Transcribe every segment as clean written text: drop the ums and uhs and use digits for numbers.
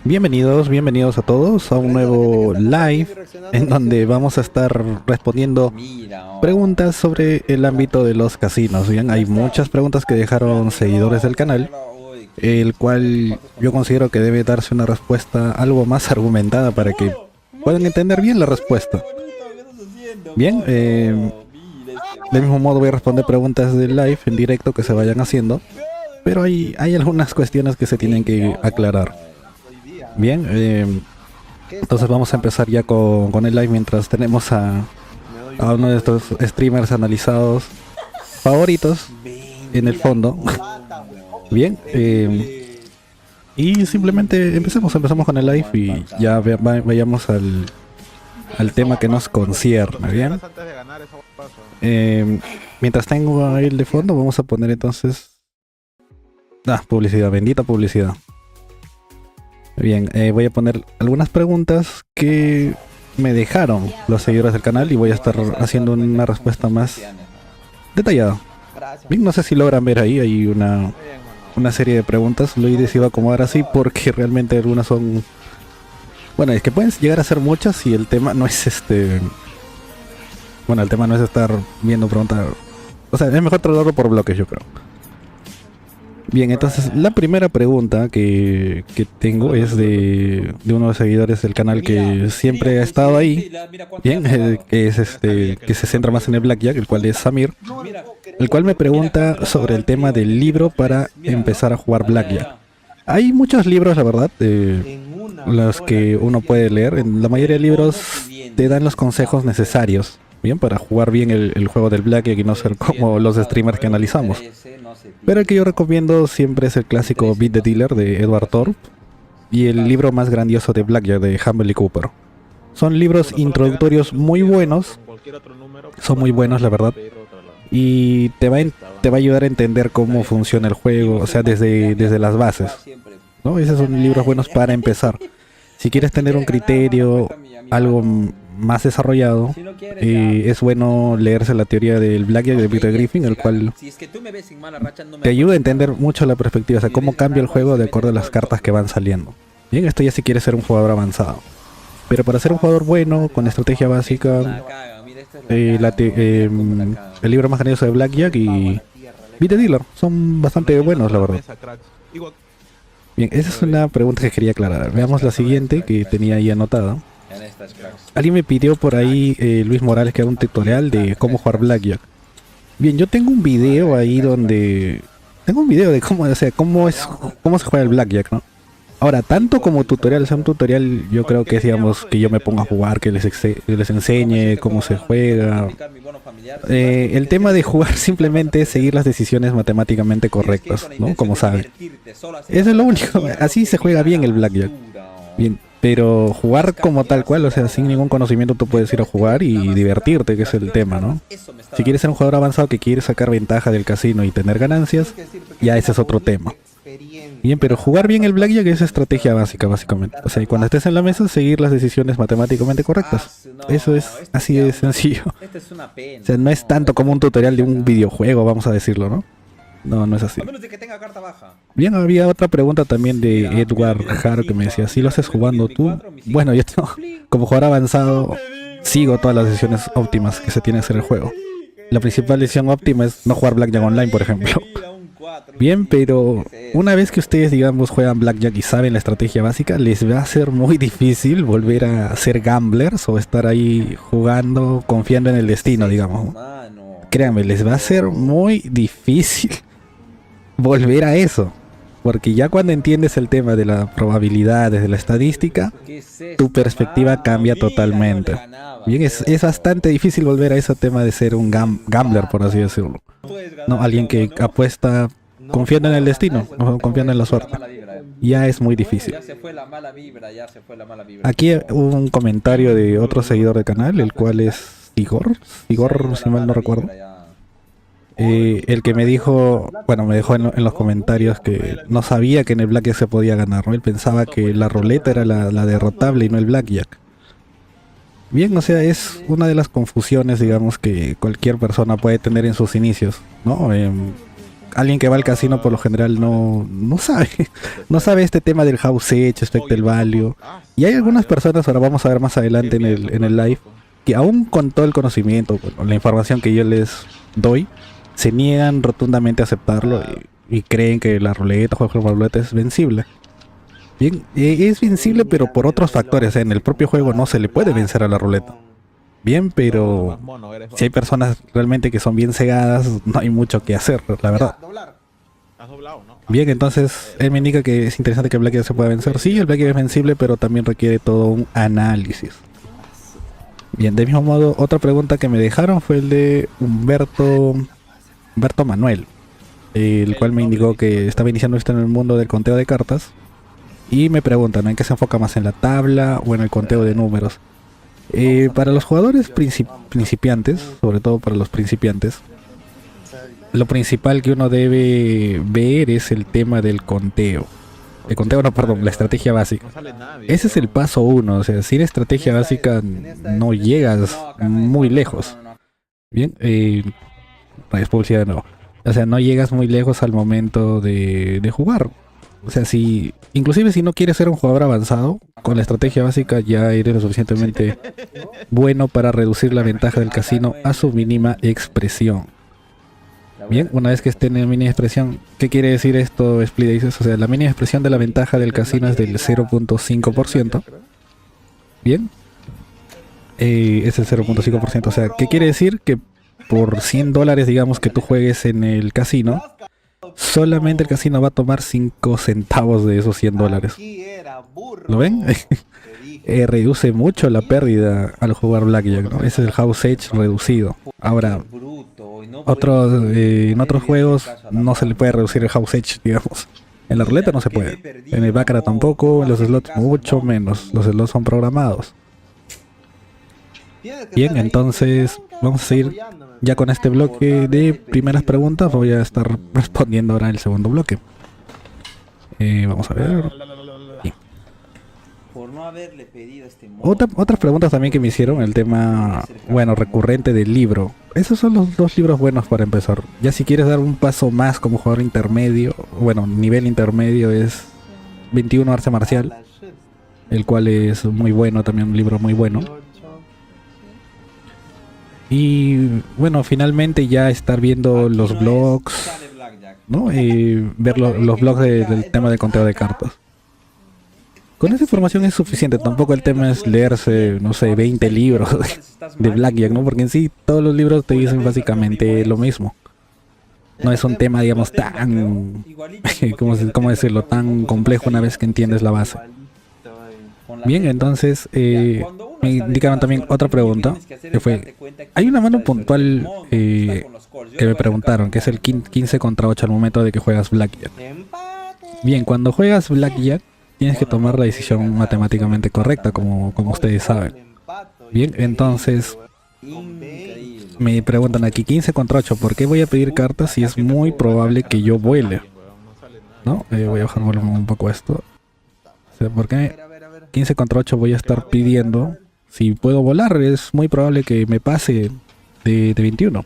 Bienvenidos a todos a un nuevo live en donde vamos a estar respondiendo preguntas sobre el ámbito de los casinos. Bien, hay muchas preguntas que dejaron seguidores del canal, el cual yo considero que debe darse una respuesta algo más argumentada para que puedan entender bien la respuesta. Bien, del mismo modo voy a responder preguntas del live en directo que se vayan haciendo, pero hay algunas cuestiones que se tienen que aclarar. Bien, entonces vamos a empezar ya con el live mientras tenemos a uno de estos streamers analizados favoritos en el fondo. Bien, y simplemente empecemos con el live y ya vayamos al tema que nos concierne. Bien, mientras tengo ahí el de fondo vamos a poner entonces publicidad, bendita publicidad. Bien, voy a poner algunas preguntas que me dejaron los seguidores del canal y voy a estar haciendo una respuesta más detallada. Bien, no sé si logran ver ahí, hay una serie de preguntas. Lo he decidido acomodar así porque realmente algunas son... Bueno, es que pueden llegar a ser muchas y el tema no es Bueno, el tema no es estar viendo preguntas... O sea, es mejor tratarlo por bloques, yo creo. Bien, entonces la primera pregunta que tengo es de uno de los seguidores del canal que siempre ha estado ahí. Bien, que es que se centra más en el Blackjack, el cual es Samir, el cual me pregunta sobre el tema del libro para empezar a jugar Blackjack. Hay muchos libros, la verdad, los que uno puede leer. En la mayoría de libros te dan los consejos necesarios, bien, para jugar bien el juego del Blackjack y no ser como los streamers que analizamos. Pero el que yo recomiendo siempre es el clásico Beat the Dealer de Edward Thorp y el libro más grandioso de Blackjack de Humble y Cooper. Son libros introductorios muy buenos, son muy buenos la verdad, y te va a ayudar a entender cómo funciona el juego, o sea, desde las bases, ¿no? Esos son libros buenos para empezar. Si quieres tener un criterio, algo más desarrollado, es bueno leerse la teoría del Blackjack de Peter Griffin, el cual te ayuda a entender mucho la perspectiva, o sea, cómo cambia el juego de acuerdo a las cartas que van saliendo. Bien, esto ya si quieres ser un jugador avanzado. Pero para ser un jugador bueno, con estrategia básica, el libro más grandioso de Blackjack y Beat the Dealer son bastante buenos, la verdad. Bien, esa es una pregunta que quería aclarar. Veamos la siguiente que tenía ahí anotada. Alguien me pidió por ahí, Luis Morales, que haga un tutorial de cómo jugar Blackjack. Bien, yo tengo un video ahí donde... Tengo un video de cómo, o sea, cómo se juega el Blackjack, ¿no? Ahora, tanto como tutorial, o sea, un tutorial yo creo que es, digamos, que yo me ponga a jugar, que les enseñe cómo se juega. El tema de jugar simplemente es seguir las decisiones matemáticamente correctas, ¿no? Como saben. Eso es lo único, así se juega bien el Blackjack. Bien. Pero jugar como tal cual, o sea, sin ningún conocimiento tú puedes ir a jugar y divertirte, que es el tema, ¿no? Si quieres ser un jugador avanzado que quiere sacar ventaja del casino y tener ganancias, ya ese es otro tema. Bien, pero jugar bien el Blackjack es estrategia básica, básicamente. O sea, y cuando estés en la mesa, seguir las decisiones matemáticamente correctas. Eso es así de sencillo. O sea, no es tanto como un tutorial de un videojuego, vamos a decirlo, ¿no? No es así. Bien, había otra pregunta también de Edward Haro que me decía, ¿si lo haces jugando tú? Bueno, yo como jugador avanzado sigo todas las decisiones óptimas que se tiene que hacer el juego. La principal decisión óptima es no jugar Blackjack online, por ejemplo. Bien, pero una vez que ustedes, digamos, juegan Blackjack y saben la estrategia básica, les va a ser muy difícil volver a ser gamblers o estar ahí jugando, confiando en el destino, digamos. Créanme, les va a ser muy difícil volver a eso, porque ya cuando entiendes el tema de la probabilidad, de la estadística, tu perspectiva cambia totalmente. Bien, es bastante difícil volver a ese tema de ser un gambler, por así decirlo. No, alguien que apuesta confiando en el destino, no confiando en la suerte. Ya es muy difícil. Aquí hubo un comentario de otro seguidor del canal, el cual es Igor, si mal no recuerdo. El que me dijo, bueno, me dejó en los comentarios que no sabía que en el Blackjack se podía ganar, ¿no? Él pensaba que la ruleta era la derrotable y no el Blackjack. Bien, o sea, es una de las confusiones, digamos, que cualquier persona puede tener en sus inicios, ¿no? alguien que va al casino por lo general no sabe, no sabe este tema del house edge, expected value. Y hay algunas personas, ahora vamos a ver más adelante en el live, que aún con todo el conocimiento, bueno, la información que yo les doy, se niegan rotundamente a aceptarlo y creen que la ruleta, juego de la ruleta es vencible. Bien, es vencible pero por otros factores, en el propio juego no se le puede vencer a la ruleta. Bien, pero si hay personas realmente que son bien cegadas, no hay mucho que hacer, la verdad. Bien, entonces él me indica que es interesante que el Blackjack se pueda vencer. Sí, el Blackjack es vencible, pero también requiere todo un análisis. Bien, de mismo modo, otra pregunta que me dejaron fue el de Humberto Manuel, el cual me indicó que estaba iniciando esto en el mundo del conteo de cartas. Y me preguntan, ¿no?, ¿en qué se enfoca más, en la tabla o en el conteo de números? Para los jugadores principiantes, sobre todo para los principiantes, lo principal que uno debe ver es el tema del conteo. El conteo, no, perdón, la estrategia básica. Ese es el paso uno, o sea, sin estrategia básica no llegas muy lejos. Bien, es publicidad de nuevo. O sea, no llegas muy lejos al momento de jugar. O sea, inclusive si no quieres ser un jugador avanzado, con la estrategia básica ya eres lo suficientemente bueno para reducir la ventaja del casino a su mínima expresión. Bien, una vez que esté en la mínima expresión, ¿qué quiere decir esto, Split Aces? O sea, la mínima expresión de la ventaja del casino es del 0.5%. Bien, es el 0.5%. O sea, ¿qué quiere decir? Que por $100, digamos, que tú juegues en el casino, solamente el casino va a tomar 5 centavos de esos $100. ¿Lo ven? Reduce mucho la pérdida al jugar Blackjack, ¿no? Ese es el house edge reducido. Ahora, en otros juegos no se le puede reducir el house edge, digamos. En la ruleta no se puede. En el baccarat tampoco, en los slots mucho menos. Los slots son programados. Bien, entonces vamos a seguir ya con este bloque de primeras preguntas. Voy a estar respondiendo ahora el segundo bloque. Vamos a ver. Por no haberle pedido este Otras preguntas también que me hicieron, el tema, bueno, recurrente del libro. Esos son los dos libros buenos para empezar. Ya si quieres dar un paso más como jugador intermedio, bueno, nivel intermedio, es 21 Arte Marcial, el cual es muy bueno, también un libro muy bueno. Y bueno, finalmente ya estar viendo los blogs, ¿no? Ver los blogs del tema de conteo de cartas. Con esa información es suficiente, tampoco el tema es leerse, no sé, 20 libros de Blackjack, ¿no? Porque en sí todos los libros te dicen básicamente lo mismo. No es un tema, digamos, tan, ¿cómo decirlo?, tan complejo una vez que entiendes la base. Bien, entonces me indicaron también otra pregunta, que fue, hay una mano puntual que me preguntaron, que es el 15 contra 8 al momento de que juegas Blackjack. Bien, cuando juegas Blackjack tienes que tomar la decisión matemáticamente correcta, como ustedes saben. Bien, entonces me preguntan aquí, 15 contra 8, ¿por qué voy a pedir cartas si es muy probable que yo vuele? ¿No? Voy a bajar el volumen un poco esto. O sea, ¿por qué 15 contra 8 voy a estar pidiendo? Si puedo volar, es muy probable que me pase de 21.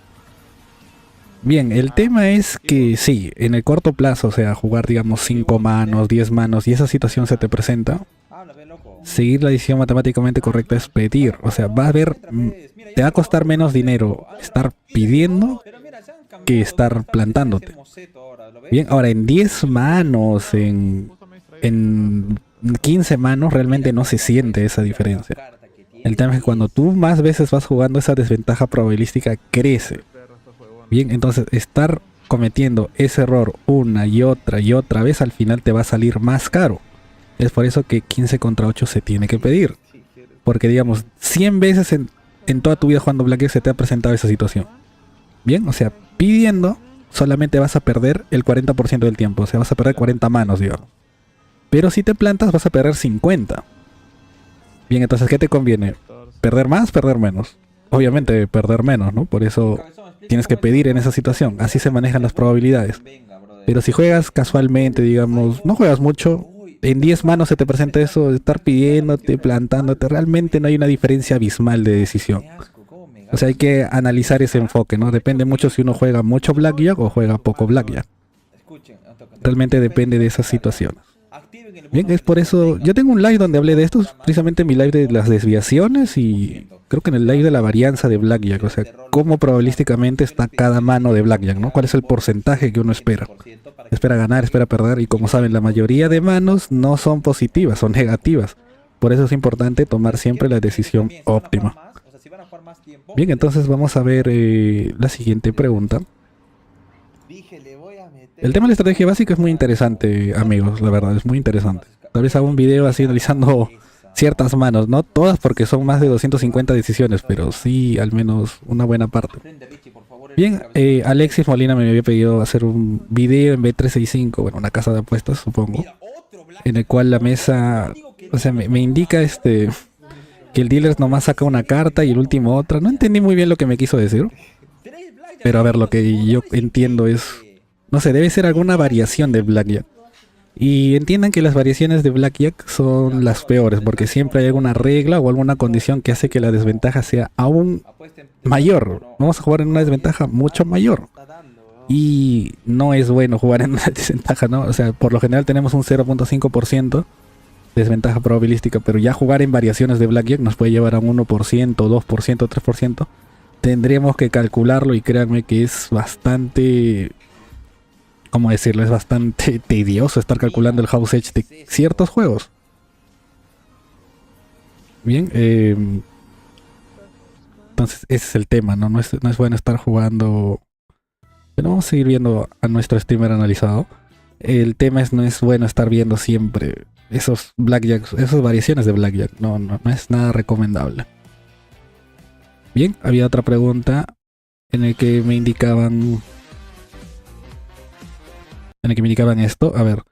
Bien, el tema es que sí, en el corto plazo, o sea, jugar digamos 5 manos, 10 manos y esa situación se te presenta, seguir la decisión matemáticamente correcta es pedir. O sea, te va a costar menos dinero estar pidiendo que estar plantándote. Bien, ahora en 10 manos, en 15 manos realmente no se siente esa diferencia. El tema es que cuando tú más veces vas jugando, esa desventaja probabilística crece. Bien, entonces estar cometiendo ese error una y otra vez al final te va a salir más caro. Es por eso que 15 contra 8 se tiene que pedir. Porque digamos, 100 veces en toda tu vida jugando Blackjack se te ha presentado esa situación. Bien, o sea, pidiendo solamente vas a perder el 40% del tiempo. O sea, vas a perder 40 manos, digamos. Pero si te plantas vas a perder 50. Bien, entonces, ¿qué te conviene? ¿Perder más, perder menos? Obviamente perder menos, ¿no? Por eso tienes que pedir en esa situación. Así se manejan las probabilidades. Pero si juegas casualmente, digamos, no juegas mucho, en 10 manos se te presenta eso de estar pidiéndote, plantándote. Realmente no hay una diferencia abismal de decisión. O sea, hay que analizar ese enfoque, ¿no? Depende mucho si uno juega mucho blackjack o juega poco blackjack. Realmente depende de esas situaciones. Bien, es por eso, yo tengo un live donde hablé de esto, precisamente mi live de las desviaciones y creo que en el live de la varianza de blackjack, o sea, cómo probabilísticamente está cada mano de blackjack, ¿no? ¿Cuál es el porcentaje que uno espera? Espera ganar, espera perder, y como saben, la mayoría de manos no son positivas, son negativas. Por eso es importante tomar siempre la decisión óptima. Bien, entonces vamos a ver la siguiente pregunta. El tema de la estrategia básica es muy interesante, amigos, la verdad, es muy interesante. Tal vez hago un video así analizando ciertas manos, no todas porque son más de 250 decisiones, pero sí al menos una buena parte. Bien, Alexis Molina me había pedido hacer un video en B365, bueno, una casa de apuestas, supongo, en el cual la mesa, o sea, me indica que el dealer nomás saca una carta y el último otra. No entendí muy bien lo que me quiso decir, pero a ver, lo que yo entiendo es, no sé, debe ser alguna variación de blackjack. Y entiendan que las variaciones de blackjack son las peores, porque siempre hay alguna regla o alguna condición que hace que la desventaja sea aún mayor. Vamos a jugar en una desventaja mucho mayor. Y no es bueno jugar en una desventaja, ¿no? O sea, por lo general tenemos un 0.5% desventaja probabilística, pero ya jugar en variaciones de blackjack nos puede llevar a un 1%, 2%, 3%. Tendríamos que calcularlo y créanme que es bastante... ¿Cómo decirlo? Es bastante tedioso estar calculando el house edge de ciertos juegos. Bien, entonces ese es el tema, ¿no? No es bueno estar jugando... Pero vamos a seguir viendo a nuestro streamer analizado. El tema es, no es bueno estar viendo siempre esos blackjacks, esas variaciones de blackjack. No es nada recomendable. Bien, había otra pregunta en el que me indicaban... esto, a ver,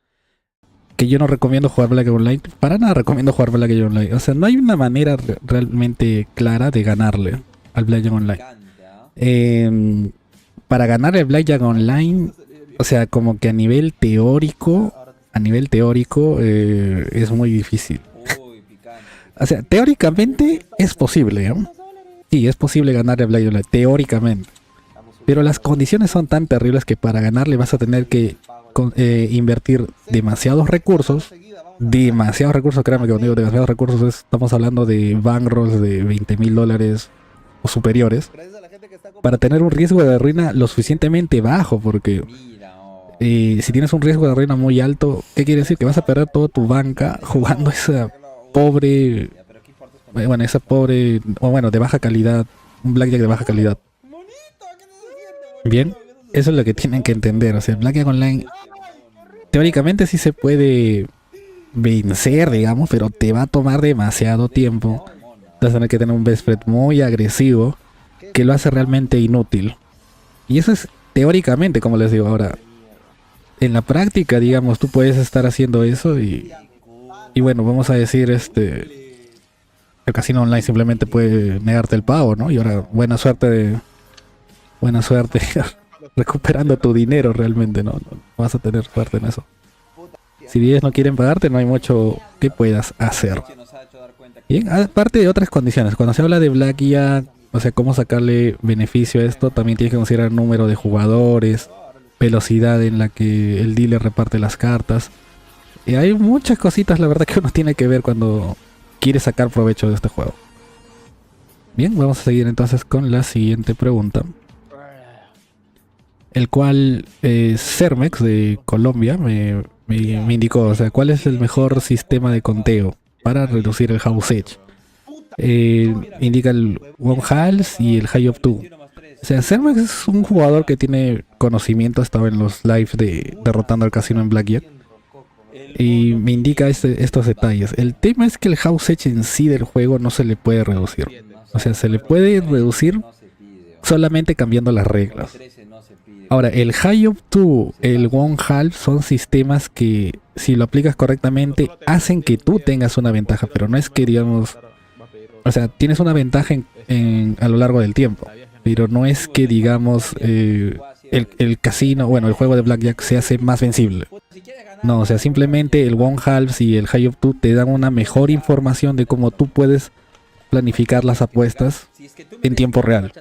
que yo no recomiendo jugar Blackjack Online. Para nada recomiendo jugar Blackjack Online. O sea, no hay una manera realmente clara de ganarle al Blackjack Online. Para ganar el Blackjack Online, o sea, como que a nivel teórico es muy difícil. O sea, teóricamente es posible, ¿eh? Sí, es posible ganar el Blackjack Online, teóricamente. Pero las condiciones son tan terribles que para ganarle vas a tener que invertir demasiados recursos, créanme que cuando digo demasiados recursos estamos hablando de bankrolls de $20,000 o superiores, para tener un riesgo de ruina lo suficientemente bajo, porque si tienes un riesgo de ruina muy alto, ¿qué quiere decir? Que vas a perder toda tu banca jugando esa pobre, de baja calidad, un blackjack de baja calidad. Bien, eso es lo que tienen que entender. O sea, el Blackjack Online teóricamente sí se puede vencer, digamos, pero te va a tomar demasiado tiempo. Vas a tener que tener un best spread muy agresivo que lo hace realmente inútil. Y eso es teóricamente, como les digo. Ahora, en la práctica, digamos, tú puedes estar haciendo eso y bueno, vamos a decir, el casino online simplemente puede negarte el pago, ¿no? Y ahora, buena suerte recuperando tu dinero realmente, ¿no? No vas a tener suerte en eso. Si ellos no quieren pagarte, no hay mucho que puedas hacer. Bien, aparte de otras condiciones, cuando se habla de blackjack, o sea, cómo sacarle beneficio a esto, también tienes que considerar número de jugadores, velocidad en la que el dealer reparte las cartas. Y hay muchas cositas, la verdad, que uno tiene que ver cuando quiere sacar provecho de este juego. Bien, vamos a seguir entonces con la siguiente pregunta. El cual Cermex de Colombia me indicó, o sea, cuál es el mejor sistema de conteo para reducir el house edge. Indica el One Hals y el High of Two. O sea, Cermex es un jugador que tiene conocimiento, ha estado en los lives de derrotando al casino en blackjack. Y me indica estos detalles. El tema es que el house edge en sí del juego no se le puede reducir. O sea, se le puede reducir solamente cambiando las reglas. Ahora, el High of Two, el One Half son sistemas que, si lo aplicas correctamente, hacen que tú tengas una ventaja, pero no es que, digamos, o sea, tienes una ventaja a lo largo del tiempo, pero no es que, digamos, el casino, bueno, el juego de blackjack se hace más vencible. No, o sea, simplemente el One Half y el High of Two te dan una mejor información de cómo tú puedes planificar las apuestas en tiempo real,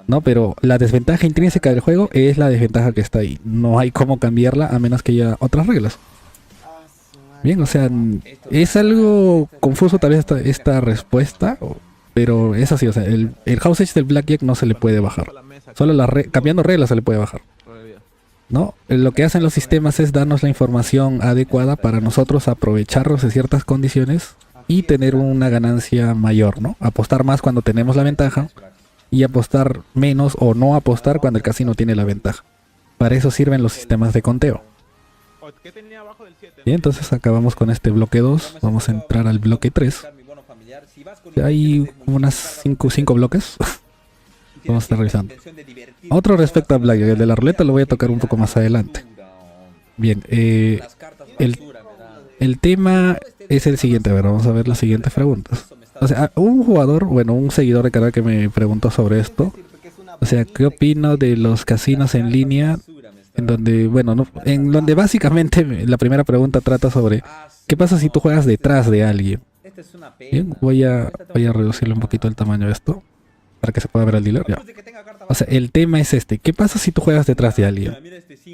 ¿no? Pero la desventaja intrínseca del juego es la desventaja que está ahí. No hay cómo cambiarla a menos que haya otras reglas. Bien, o sea, es algo confuso tal vez esta respuesta, pero es así, o sea, el house edge del blackjack no se le puede bajar. Solo cambiando reglas se le puede bajar, ¿no? Lo que hacen los sistemas es darnos la información adecuada para nosotros aprovecharnos de ciertas condiciones y tener una ganancia mayor, ¿no? Apostar más cuando tenemos la ventaja y apostar menos o no apostar cuando el casino tiene la ventaja. Para eso sirven los sistemas de conteo. Bien, entonces acabamos con este bloque 2. Vamos a entrar al bloque 3. Hay unas 5 bloques. Vamos a estar revisando. Otro respecto a Blackjack, el de la ruleta lo voy a tocar un poco más adelante. Bien, el tema es el siguiente. A ver, vamos a ver las siguientes preguntas. O sea, un jugador, bueno, un seguidor de canal que me preguntó sobre esto. O sea, ¿qué opino de los casinos en línea? En donde, bueno, no, en donde básicamente la primera pregunta trata sobre ¿qué pasa si tú juegas detrás de alguien? Bien, voy a reducirle un poquito el tamaño de esto para que se pueda ver al dealer. Ya. O sea, el tema es este. ¿Qué pasa si tú juegas detrás de alguien?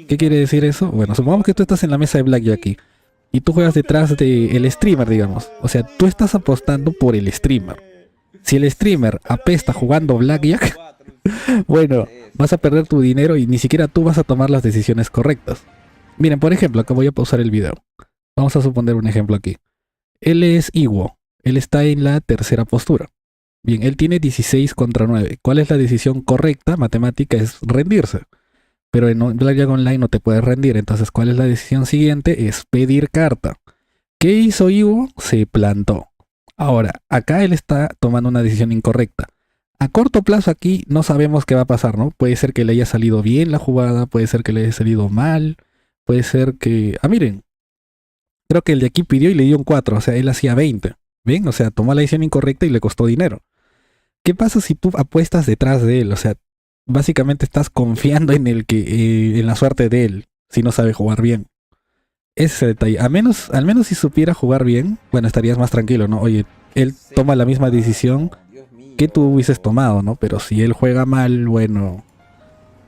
¿Qué quiere decir eso? Bueno, supongamos que tú estás en la mesa de Blackjack aquí y tú juegas detrás del streamer, digamos. O sea, tú estás apostando por el streamer. Si el streamer apesta jugando Blackjack, bueno, vas a perder tu dinero y ni siquiera tú vas a tomar las decisiones correctas. Miren, por ejemplo, acá voy a pausar el video. Vamos a suponer un ejemplo aquí. Él es Iwo. Él está en la tercera postura. Bien, él tiene 16 contra 9. ¿Cuál es la decisión correcta? Matemática es rendirse. Pero en Blackjack Online no te puedes rendir. Entonces, ¿cuál es la decisión siguiente? Es pedir carta. ¿Qué hizo Iwo? Se plantó. Ahora, acá él está tomando una decisión incorrecta. A corto plazo aquí no sabemos qué va a pasar, ¿no? Puede ser que le haya salido bien la jugada, puede ser que le haya salido mal, puede ser que... Ah, miren, creo que el de aquí pidió y le dio un 4, o sea, él hacía 20. ¿Bien? O sea, tomó la decisión incorrecta y le costó dinero. ¿Qué pasa si tú apuestas detrás de él? O sea, básicamente estás confiando en en la suerte de él, si no sabe jugar bien. Ese es el detalle. Al menos si supiera jugar bien, bueno, estarías más tranquilo, ¿no? Oye, él toma la misma decisión que tú hubieses tomado, ¿no? Pero si él juega mal, bueno,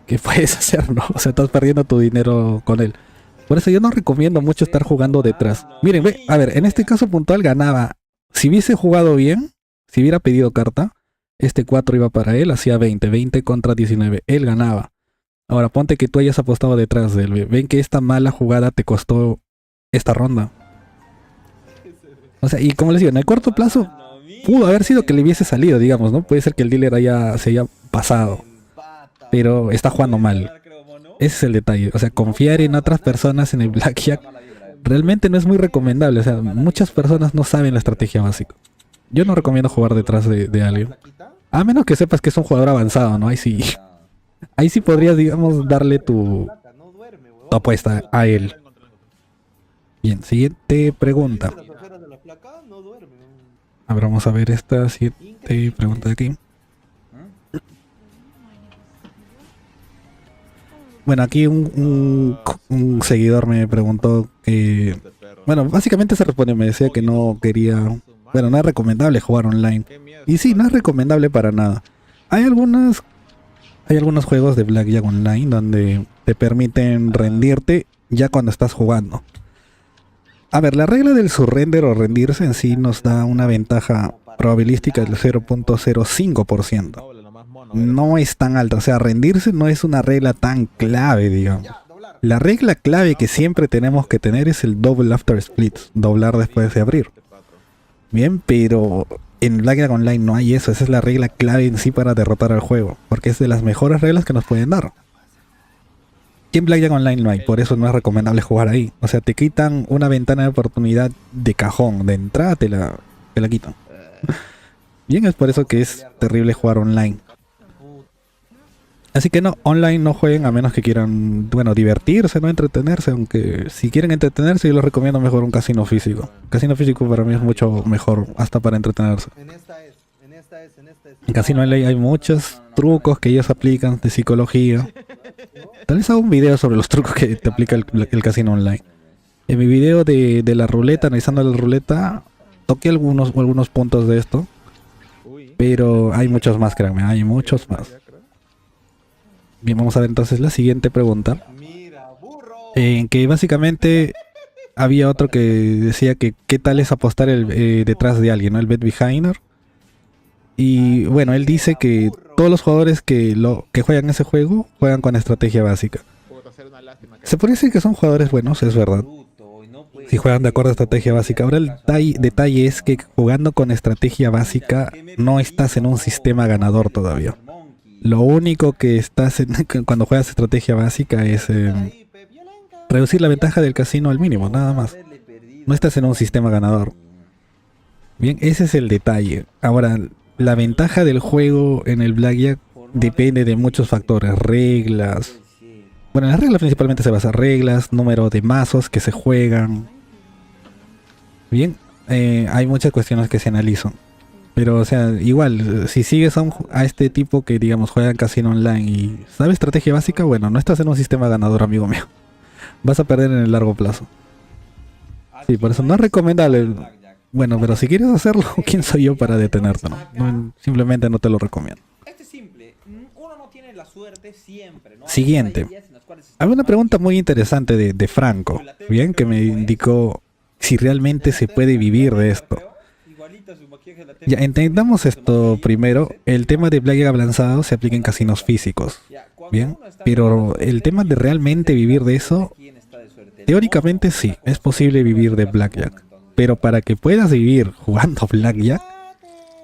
¿qué puedes hacer, no? O sea, estás perdiendo tu dinero con él. Por eso yo no recomiendo mucho estar jugando detrás. Miren, ve, a ver, en este caso puntual ganaba. Si hubiese jugado bien, si hubiera pedido carta, este 4 iba para él, hacía 20 contra 19. Él ganaba. Ahora ponte que tú hayas apostado detrás de él. Ven que esta mala jugada te costó esta ronda. O sea, y como les digo, en el corto plazo pudo haber sido que le hubiese salido, digamos, ¿no? Puede ser que el dealer se haya pasado, pero está jugando mal. Ese es el detalle. O sea, confiar en otras personas en el blackjack realmente no es muy recomendable. O sea, muchas personas no saben la estrategia básica. Yo no recomiendo jugar detrás de alguien. A menos que sepas que es un jugador avanzado, ¿no? Ahí sí podrías, digamos, darle tu apuesta a él. Bien, siguiente pregunta. A ver, vamos a ver esta siguiente pregunta de aquí. Bueno, aquí un seguidor me preguntó que... Bueno, básicamente se respondió, me decía que no quería... Bueno, no es recomendable jugar online. Y sí, no es recomendable para nada. Hay algunos juegos de Blackjack Online donde te permiten rendirte ya cuando estás jugando. A ver, la regla del surrender o rendirse en sí nos da una ventaja probabilística del 0.05%. No es tan alta, o sea, rendirse no es una regla tan clave, digamos. La regla clave que siempre tenemos que tener es el double after splits, doblar después de abrir. Bien, pero en Blackjack Online no hay eso, esa es la regla clave en sí para derrotar al juego, porque es de las mejores reglas que nos pueden dar. Y en Blackjack Online no hay, por eso no es recomendable jugar ahí. O sea, te quitan una ventana de oportunidad de cajón, de entrada te la quitan. Bien, es por eso que es terrible jugar online. Así que no, online no jueguen a menos que quieran, bueno, divertirse, no entretenerse, aunque si quieren entretenerse yo les recomiendo mejor un casino físico. Casino físico para mí es mucho mejor, hasta para entretenerse. En casino online hay muchos trucos que ellos aplican de psicología. Tal vez hago un video sobre los trucos que te aplica el casino online. En mi video de la ruleta, analizando la ruleta, toqué algunos puntos de esto. Pero hay muchos más, créanme, hay muchos más. Bien, vamos a ver entonces la siguiente pregunta. En que básicamente había otro que decía que qué tal es apostar detrás de alguien, ¿no? El bet behinder. Y bueno, él dice que todos los jugadores que juegan ese juego juegan con estrategia básica. Se puede decir que son jugadores buenos, es verdad. Si juegan de acuerdo a estrategia básica. Ahora el detalle es que jugando con estrategia básica no estás en un sistema ganador todavía. Lo único que estás cuando juegas estrategia básica es reducir la ventaja del casino al mínimo, nada más. No estás en un sistema ganador. Bien, ese es el detalle. Ahora, la ventaja del juego en el Blackjack depende de muchos factores, reglas. Bueno, en las reglas principalmente se basa en reglas, número de mazos que se juegan. Bien, hay muchas cuestiones que se analizan. Pero, o sea, igual, si sigues a este tipo que, digamos, juega en casino online y sabe estrategia básica, bueno, no estás en un sistema ganador, amigo mío. Vas a perder en el largo plazo. Sí, por eso no es recomendable. Bueno, pero si quieres hacerlo, ¿quién soy yo para detenerte? Simplemente no te lo recomiendo. Siguiente. Había una pregunta muy interesante de Franco, bien, que me indicó si realmente se puede vivir de esto. Ya, entendamos esto primero. El tema de Blackjack avanzado se aplica en casinos físicos, bien, pero el tema de realmente vivir de eso, teóricamente sí, es posible vivir de Blackjack. Pero para que puedas vivir jugando Blackjack,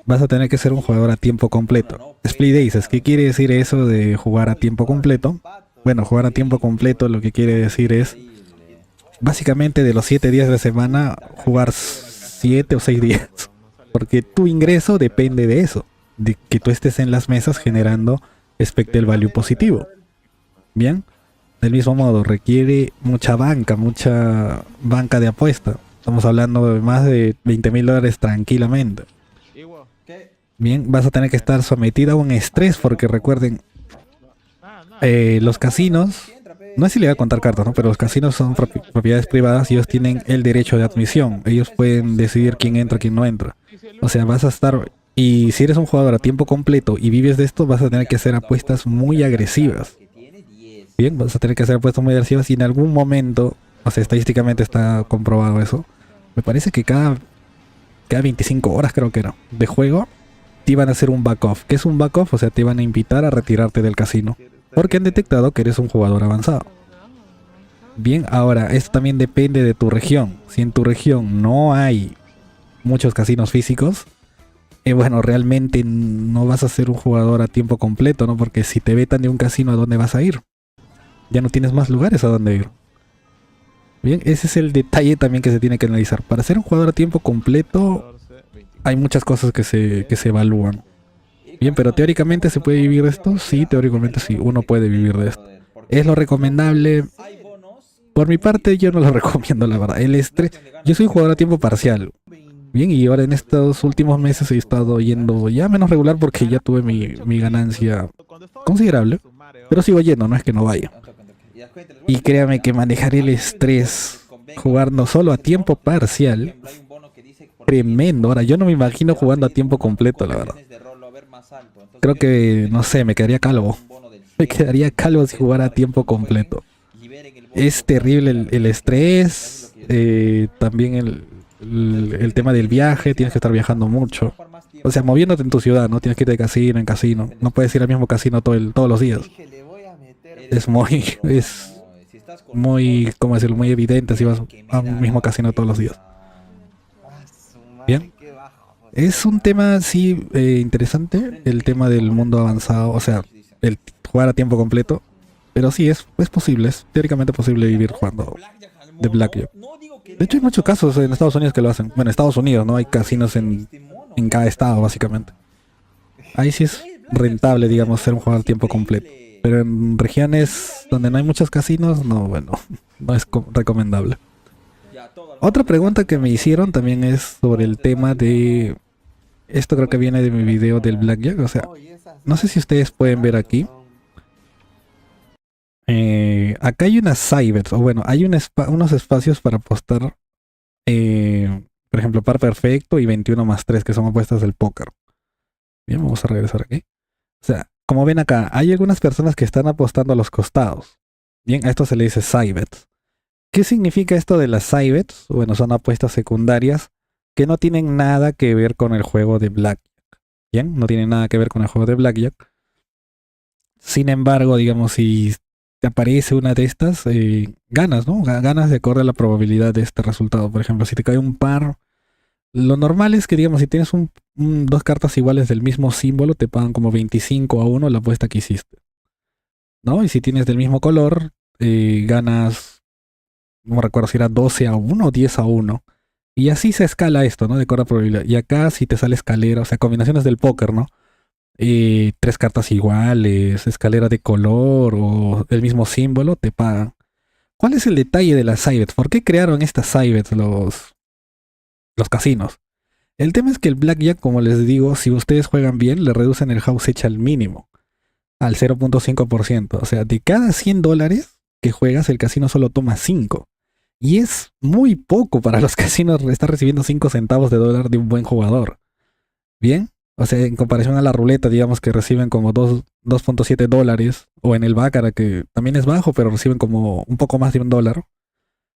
vas a tener que ser un jugador a tiempo completo. Split Aces, ¿qué quiere decir eso de jugar a tiempo completo? Bueno, jugar a tiempo completo lo que quiere decir es, básicamente de los 7 días de la semana, jugar 7 o 6 días. Porque tu ingreso depende de eso, de que tú estés en las mesas generando expected value positivo. Bien, del mismo modo, requiere mucha banca de apuesta. Estamos hablando de más de $20,000 tranquilamente. Bien, vas a tener que estar sometido a un estrés porque recuerden, los casinos, no sé si le voy a contar cartas, ¿no? Pero los casinos son propiedades privadas y ellos tienen el derecho de admisión. Ellos pueden decidir quién entra, quién no entra. O sea, vas a estar... Y si eres un jugador a tiempo completo y vives de esto, vas a tener que hacer apuestas muy agresivas. Bien, vas a tener que hacer apuestas muy agresivas y en algún momento, o sea, estadísticamente está comprobado eso. Me parece que cada 25 horas creo que era, de juego, te iban a hacer un back-off. ¿Qué es un back-off? O sea, te iban a invitar a retirarte del casino. Porque han detectado que eres un jugador avanzado. Bien, ahora, esto también depende de tu región. Si en tu región no hay muchos casinos físicos, bueno, realmente no vas a ser un jugador a tiempo completo, ¿no? Porque si te vetan de un casino, ¿a dónde vas a ir? Ya no tienes más lugares a dónde ir. Bien, ese es el detalle también que se tiene que analizar. Para ser un jugador a tiempo completo, hay muchas cosas que se evalúan. Bien, pero teóricamente ¿se puede vivir de esto? Sí, teóricamente sí, uno puede vivir de esto. ¿Es lo recomendable? Por mi parte, yo no lo recomiendo, la verdad. El estrés... Yo soy un jugador a tiempo parcial. Bien, y ahora en estos últimos meses he estado yendo ya menos regular porque ya tuve mi ganancia considerable. Pero sigo yendo, no es que no vaya. Y créame que manejar el estrés jugando solo a tiempo parcial, tremendo. Ahora, yo no me imagino jugando a tiempo completo, la verdad. Creo que, no sé, me quedaría calvo. Me quedaría calvo si jugara a tiempo completo. Es terrible el estrés, también el tema del viaje, tienes que estar viajando mucho. O sea, moviéndote en tu ciudad, ¿no? Tienes que ir de casino en casino. No puedes ir al mismo casino todos los días. Es muy, ¿cómo decirlo? Muy evidente si vas a un mismo casino todos los días. Bien. Es un tema, sí, interesante, el tema del mundo avanzado, o sea, el jugar a tiempo completo. Pero sí, es posible, es teóricamente posible vivir jugando de Blackjack. De hecho, hay muchos casos en Estados Unidos que lo hacen. Bueno, en Estados Unidos, ¿no? Hay casinos en cada estado, básicamente. Ahí sí es rentable, digamos, ser un jugador a tiempo completo. Pero en regiones donde no hay muchos casinos, no, bueno, no es recomendable. Otra pregunta que me hicieron también es sobre el tema de... Esto creo que viene de mi video del Blackjack, o sea, no sé si ustedes pueden ver aquí. Acá hay unas cybers, o bueno, hay unos espacios para apostar, por ejemplo, par perfecto y 21+3, que son apuestas del póker. Bien, vamos a regresar aquí. O sea, como ven acá, hay algunas personas que están apostando a los costados. Bien, a esto se le dice side bets. ¿Qué significa esto de las side bets? Bueno, son apuestas secundarias que no tienen nada que ver con el juego de Blackjack. Bien, no tienen nada que ver con el juego de Blackjack. Sin embargo, digamos, si te aparece una de estas, ganas, ¿no? Ganas de acuerdo a la probabilidad de este resultado. Por ejemplo, si te cae un par, lo normal es que, digamos, si tienes dos cartas iguales del mismo símbolo, te pagan como 25-1 la apuesta que hiciste, ¿no? Y si tienes del mismo color, ganas, no me recuerdo si era 12-1 o 10-1. Y así se escala esto, ¿no? De acuerdo a probabilidad. Y acá si te sale escalera, o sea, combinaciones del póker, ¿no? Tres cartas iguales, escalera de color o el mismo símbolo, te pagan. ¿Cuál es el detalle de las Cybets? ¿Por qué crearon estas Cybets los casinos? El tema es que el Blackjack, como les digo, si ustedes juegan bien, le reducen el house edge al mínimo, al 0.5%. O sea, de cada $100 que juegas, el casino solo toma 5. Y es muy poco para los casinos estar recibiendo 5 centavos de dólar de un buen jugador. Bien, o sea, en comparación a la ruleta, digamos que reciben como 2.7 dólares, o en el Baccarat, que también es bajo, pero reciben como un poco más de $1,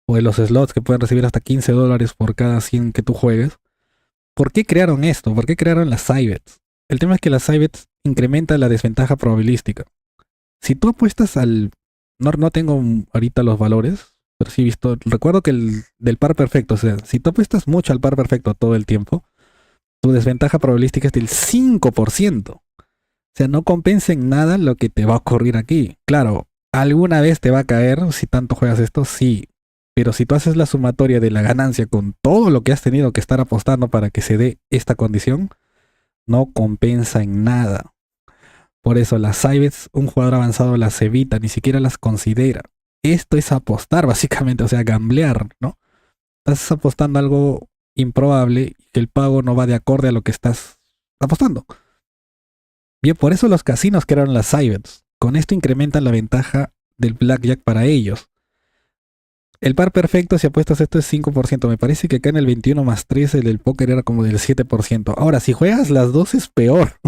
o en los slots que pueden recibir hasta $15 por cada 100 que tú juegues. ¿Por qué crearon esto? ¿Por qué crearon las Cybets? El tema es que las Cybets incrementan la desventaja probabilística. Si tú apuestas al... No tengo ahorita los valores, pero sí he visto... Recuerdo que el del par perfecto, o sea, si tú apuestas mucho al par perfecto todo el tiempo, tu desventaja probabilística es del 5%. O sea, no compensa en nada lo que te va a ocurrir aquí. Claro, alguna vez te va a caer si tanto juegas esto, sí. Pero si tú haces la sumatoria de la ganancia con todo lo que has tenido que estar apostando para que se dé esta condición, no compensa en nada. Por eso las Cybets, un jugador avanzado las evita, ni siquiera las considera. Esto es apostar, básicamente, o sea, gamblear, ¿no? Estás apostando algo improbable y que el pago no va de acorde a lo que estás apostando. Bien, por eso los casinos crearon las Cybets. Con esto incrementan la ventaja del blackjack para ellos. El par perfecto, si apuestas esto, es 5%. Me parece que acá en el 21 más 3 el del póker era como del 7%. Ahora, si juegas las dos es peor.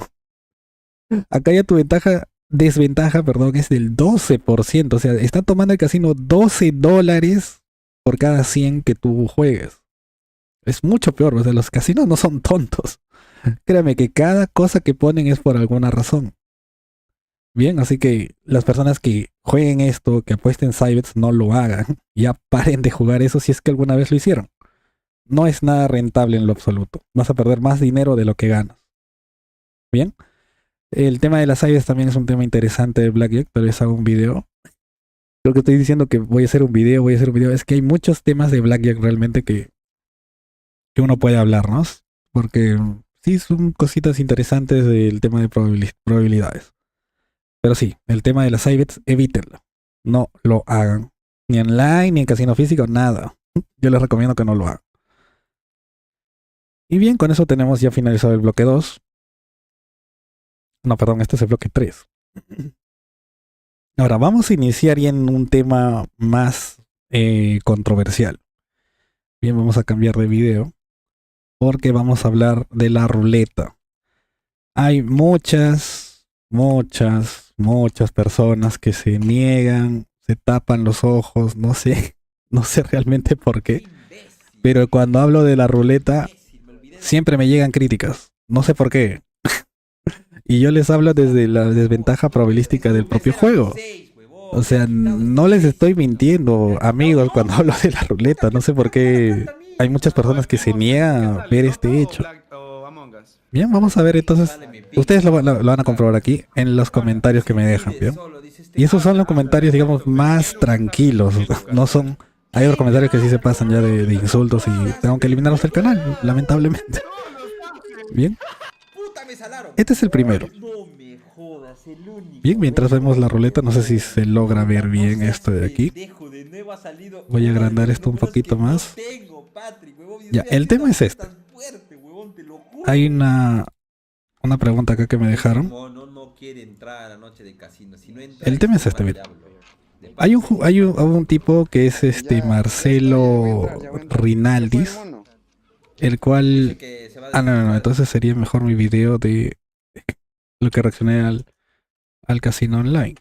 Acá ya tu desventaja, perdón, es del 12%. O sea, está tomando el casino $12 por cada 100 que tú juegues. Es mucho peor. O sea, los casinos no son tontos. Créame que cada cosa que ponen es por alguna razón. Bien, así que las personas que jueguen esto, que apuesten Cybets, no lo hagan. Ya paren de jugar eso si es que alguna vez lo hicieron. No es nada rentable en lo absoluto. Vas a perder más dinero de lo que ganas. Bien. El tema de las Cybets también es un tema interesante de Blackjack. Tal vez haga un video. Creo que estoy diciendo que voy a hacer un video, voy a hacer un video. Es que hay muchos temas de Blackjack realmente que uno puede hablarnos. Porque sí son cositas interesantes del tema de probabilidades. Pero sí, el tema de las Cybets, evítenlo. No lo hagan. Ni online, ni en casino físico, nada. Yo les recomiendo que no lo hagan. Y bien, con eso tenemos ya finalizado el bloque 2. No, perdón, este es el bloque 3. Ahora, vamos a iniciar ya en un tema más controversial. Bien, vamos a cambiar de video porque vamos a hablar de la ruleta. Hay muchas personas que se niegan, se tapan los ojos, no sé, no sé realmente por qué, pero cuando hablo de la ruleta siempre me llegan críticas, no sé por qué. Y yo les hablo desde la desventaja probabilística del propio juego. O sea, no les estoy mintiendo, amigos, cuando hablo de la ruleta. No sé por qué hay muchas personas que se niegan a ver este hecho. Bien, vamos a ver entonces. Ustedes lo van a comprobar aquí en los comentarios que me dejan, ¿bien? Y esos son los comentarios, digamos, más tranquilos. No son... Hay otros comentarios que sí se pasan ya de insultos y tengo que eliminarlos del canal, lamentablemente. Bien. Este es el primero. Bien, mientras vemos la ruleta, no sé si se logra ver bien esto de aquí. Voy a agrandar esto un poquito más. Ya, el tema es este. Hay una pregunta acá que me dejaron. El tema es este, mira. Hay un tipo que es Marcelo Rinaldis, el cual... Ah, no, entonces sería mejor mi video de lo que reaccioné al casino online.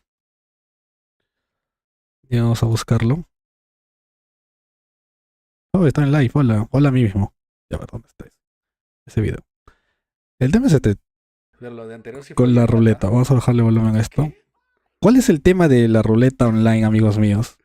Y vamos a buscarlo. Oh, está en live, hola, hola a mí mismo. Ya ver dónde está ese video. El tema es este, Pero lo de anterior sí fue con la bien ruleta. rata. Vamos a bajarle volumen a esto. ¿Qué? ¿Cuál es el tema de la ruleta online, amigos míos?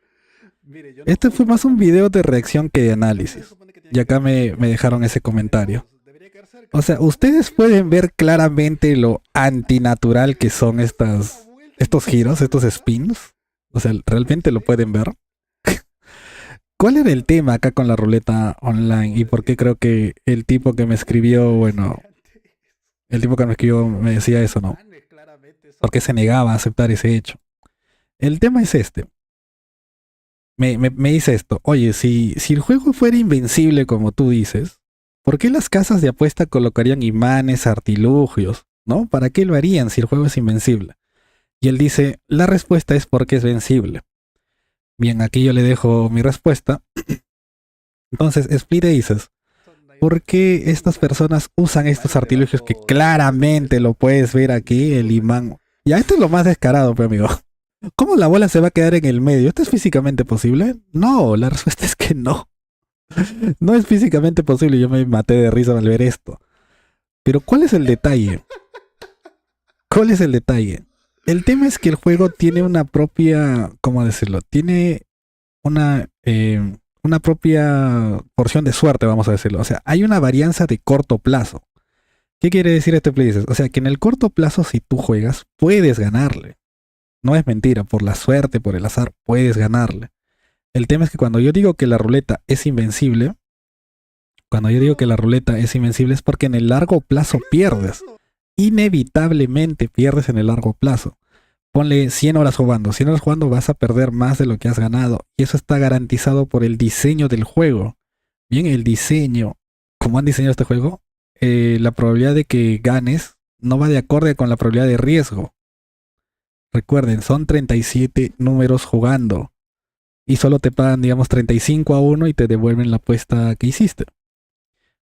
Mire, yo no Este juego fue más ruleta un online. video de reacción que de ¿Dónde se análisis. supone que tiene Y que acá quedar? me dejaron ese comentario. Lejos, debería quedar cerca. O sea, ustedes pueden ver claramente lo antinatural que son estos giros, estos spins. O sea, realmente lo pueden ver. ¿Cuál era el tema acá con la ruleta online? ¿Y por qué creo que el tipo que me escribió, bueno, el tipo que me escribió me decía eso, ¿no? ¿Por qué se negaba a aceptar ese hecho? El tema es este. Me dice esto. Oye, si el juego fuera invencible como tú dices, ¿por qué las casas de apuesta colocarían imanes, artilugios? ¿No? ¿Para qué lo harían si el juego es invencible? Y él dice, la respuesta es porque es vencible. Bien, aquí yo le dejo mi respuesta. Entonces, Split dices, ¿por qué estas personas usan estos artilugios que claramente lo puedes ver aquí, el imán? Ya, esto es lo más descarado, pues, amigo. ¿Cómo la bola se va a quedar en el medio? ¿Esto es físicamente posible? No, la respuesta es que no. No es físicamente posible. Yo me maté de risa al ver esto. Pero ¿cuál es el detalle? ¿Cuál es el detalle? El tema es que el juego tiene una propia, ¿cómo decirlo? Tiene una propia porción de suerte, vamos a decirlo. O sea, hay una varianza de corto plazo. ¿Qué quiere decir este Places? O sea, que en el corto plazo, si tú juegas, puedes ganarle. No es mentira, por la suerte, por el azar, puedes ganarle. El tema es que cuando yo digo que la ruleta es invencible, cuando yo digo que la ruleta es invencible es porque en el largo plazo pierdes. Inevitablemente pierdes en el largo plazo. Ponle 100 horas jugando. 100 horas jugando vas a perder más de lo que has ganado. Y eso está garantizado por el diseño del juego. Bien, el diseño. Como han diseñado este juego, la probabilidad de que ganes no va de acorde con la probabilidad de riesgo. Recuerden, son 37 números jugando. Y solo te pagan, digamos, 35 a 1 y te devuelven la apuesta que hiciste.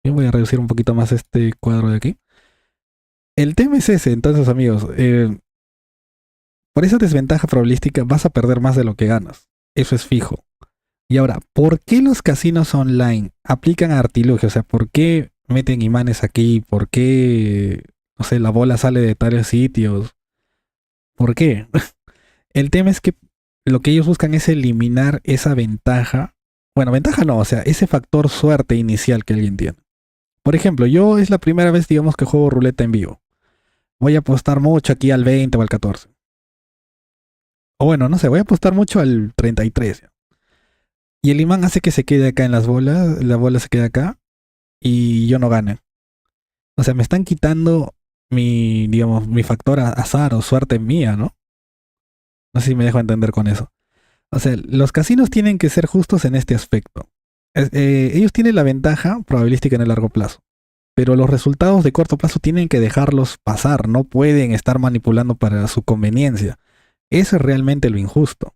Yo voy a reducir un poquito más este cuadro de aquí. El tema es ese, entonces, amigos. Por esa desventaja probabilística vas a perder más de lo que ganas. Eso es fijo. Y ahora, ¿por qué los casinos online aplican artilugios? O sea, ¿por qué meten imanes aquí? ¿Por qué, no sé, la bola sale de tales sitios? ¿Por qué? El tema es que lo que ellos buscan es eliminar esa ventaja. Bueno, ventaja no, o sea, ese factor suerte inicial que alguien tiene. Por ejemplo, yo es la primera vez, digamos, que juego ruleta en vivo. Voy a apostar mucho aquí al 20 o al 14. O bueno, no sé, voy a apostar mucho al 33. Y el imán hace que se quede acá en las bolas, la bola se queda acá y yo no gane. O sea, me están quitando mi, digamos, mi factor azar o suerte mía, ¿no? No sé si me dejo entender con eso. O sea, los casinos tienen que ser justos en este aspecto. Ellos tienen la ventaja probabilística en el largo plazo, pero los resultados de corto plazo tienen que dejarlos pasar, no pueden estar manipulando para su conveniencia. Eso es realmente lo injusto.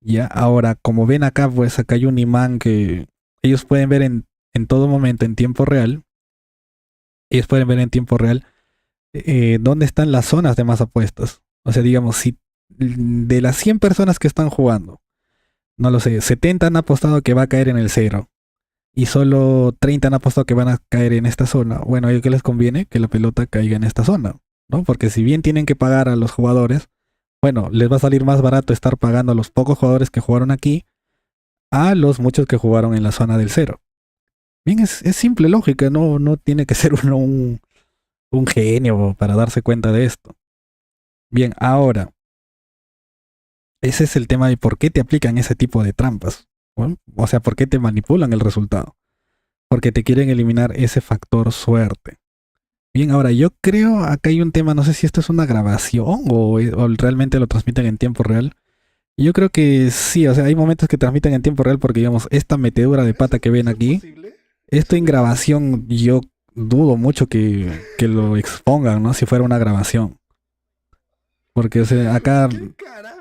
Ya, ahora, como ven acá, pues acá hay un imán que ellos pueden ver en todo momento en tiempo real. Ellos pueden ver en tiempo real dónde están las zonas de más apuestas. O sea, digamos, si de las 100 personas que están jugando, no lo sé, 70 han apostado que va a caer en el cero y solo 30 han apostado que van a caer en esta zona. Bueno, ¿a ellos qué les conviene? Que la pelota caiga en esta zona, ¿no? Porque si bien tienen que pagar a los jugadores, bueno, les va a salir más barato estar pagando a los pocos jugadores que jugaron aquí a los muchos que jugaron en la zona del cero. Bien, es simple lógica, no tiene que ser uno un genio para darse cuenta de esto. Bien, ahora, ese es el tema de por qué te aplican ese tipo de trampas. ¿No? O sea, por qué te manipulan el resultado. Porque te quieren eliminar ese factor suerte. Bien, ahora yo creo acá hay un tema, no sé si esto es una grabación o realmente lo transmiten en tiempo real. Yo creo que sí, o sea, hay momentos que transmiten en tiempo real porque, digamos, esta metedura de pata que ven aquí, esto en grabación yo dudo mucho que lo expongan, ¿no? Si fuera una grabación. Porque, o sea, acá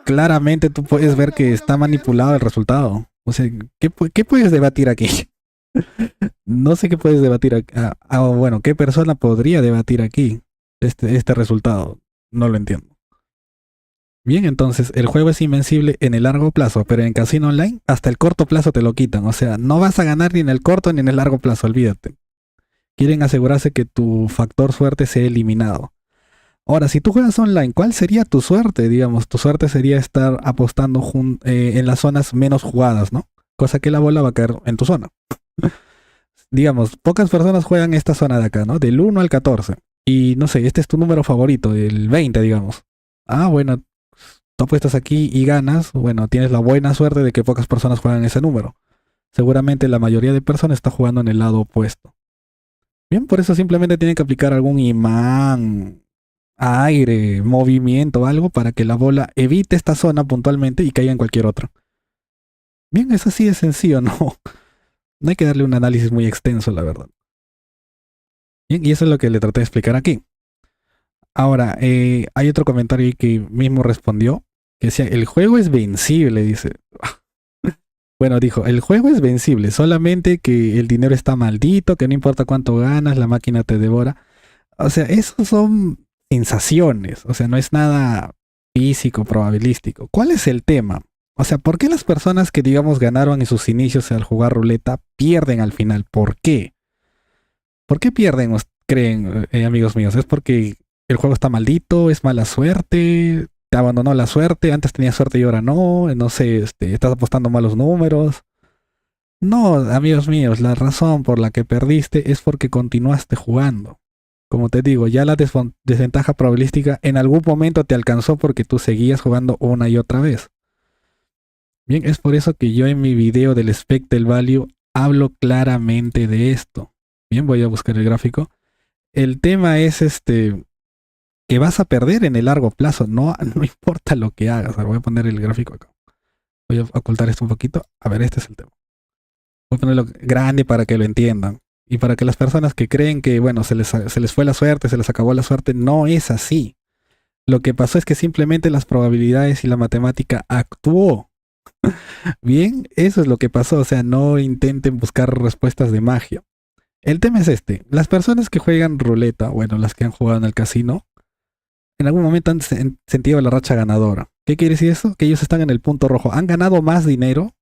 claramente tú puedes ver que está manipulado el resultado. O sea, ¿qué puedes debatir aquí? No sé qué puedes debatir aquí. Bueno, ¿qué persona podría debatir aquí? este resultado. No lo entiendo. Bien, entonces el juego es invencible en el largo plazo, pero en casino online hasta el corto plazo te lo quitan. O sea, no vas a ganar ni en el corto ni en el largo plazo, olvídate. Quieren asegurarse que tu factor suerte sea eliminado. Ahora, si tú juegas online, ¿cuál sería tu suerte? Digamos, tu suerte sería estar apostando en las zonas menos jugadas, ¿no? Cosa que la bola va a caer en tu zona. Digamos, pocas personas juegan esta zona de acá, ¿no? Del 1 al 14. Y no sé, este es tu número favorito, el 20, digamos. Ah, bueno, tú apuestas aquí y ganas. Bueno, tienes la buena suerte de que pocas personas juegan ese número. Seguramente la mayoría de personas está jugando en el lado opuesto. Bien, por eso simplemente tienen que aplicar algún imán, aire, movimiento, algo para que la bola evite esta zona puntualmente y caiga en cualquier otra. Bien, es así de sencillo, ¿no? No hay que darle un análisis muy extenso, la verdad. Bien, y eso es lo que le traté de explicar aquí. Ahora, hay otro comentario ahí que mismo respondió, que decía, el juego es vencible, dice. Bueno, dijo, el juego es vencible, solamente que el dinero está maldito, que no importa cuánto ganas, la máquina te devora. O sea, esos son sensaciones, o sea, no es nada físico, probabilístico. ¿Cuál es el tema? O sea, ¿por qué las personas que, digamos, ganaron en sus inicios al jugar ruleta pierden al final? ¿Por qué? ¿Por qué pierden, creen, amigos míos? ¿Es porque el juego está maldito? ¿Es mala suerte? ¿Te abandonó la suerte? Antes tenías suerte y ahora no. No sé, estás apostando malos números. No, amigos míos, la razón por la que perdiste es porque continuaste jugando. Como te digo, ya la desventaja probabilística en algún momento te alcanzó porque tú seguías jugando una y otra vez. Bien, es por eso que yo en mi video del Spectral Value hablo claramente de esto. Bien, voy a buscar el gráfico. El tema es que vas a perder en el largo plazo, no, no importa lo que hagas. Ahora voy a poner el gráfico acá. Voy a ocultar esto un poquito. A ver, este es el tema. Voy a ponerlo grande para que lo entiendan. Y para que las personas que creen que, bueno, se les fue la suerte, se les acabó la suerte, no es así. Lo que pasó es que simplemente las probabilidades y la matemática actuó. Bien, eso es lo que pasó. O sea, no intenten buscar respuestas de magia. El tema es este. Las personas que juegan ruleta, bueno, las que han jugado en el casino, en algún momento han sentido la racha ganadora. ¿Qué quiere decir eso? Que ellos están en el punto rojo. Han ganado más dinero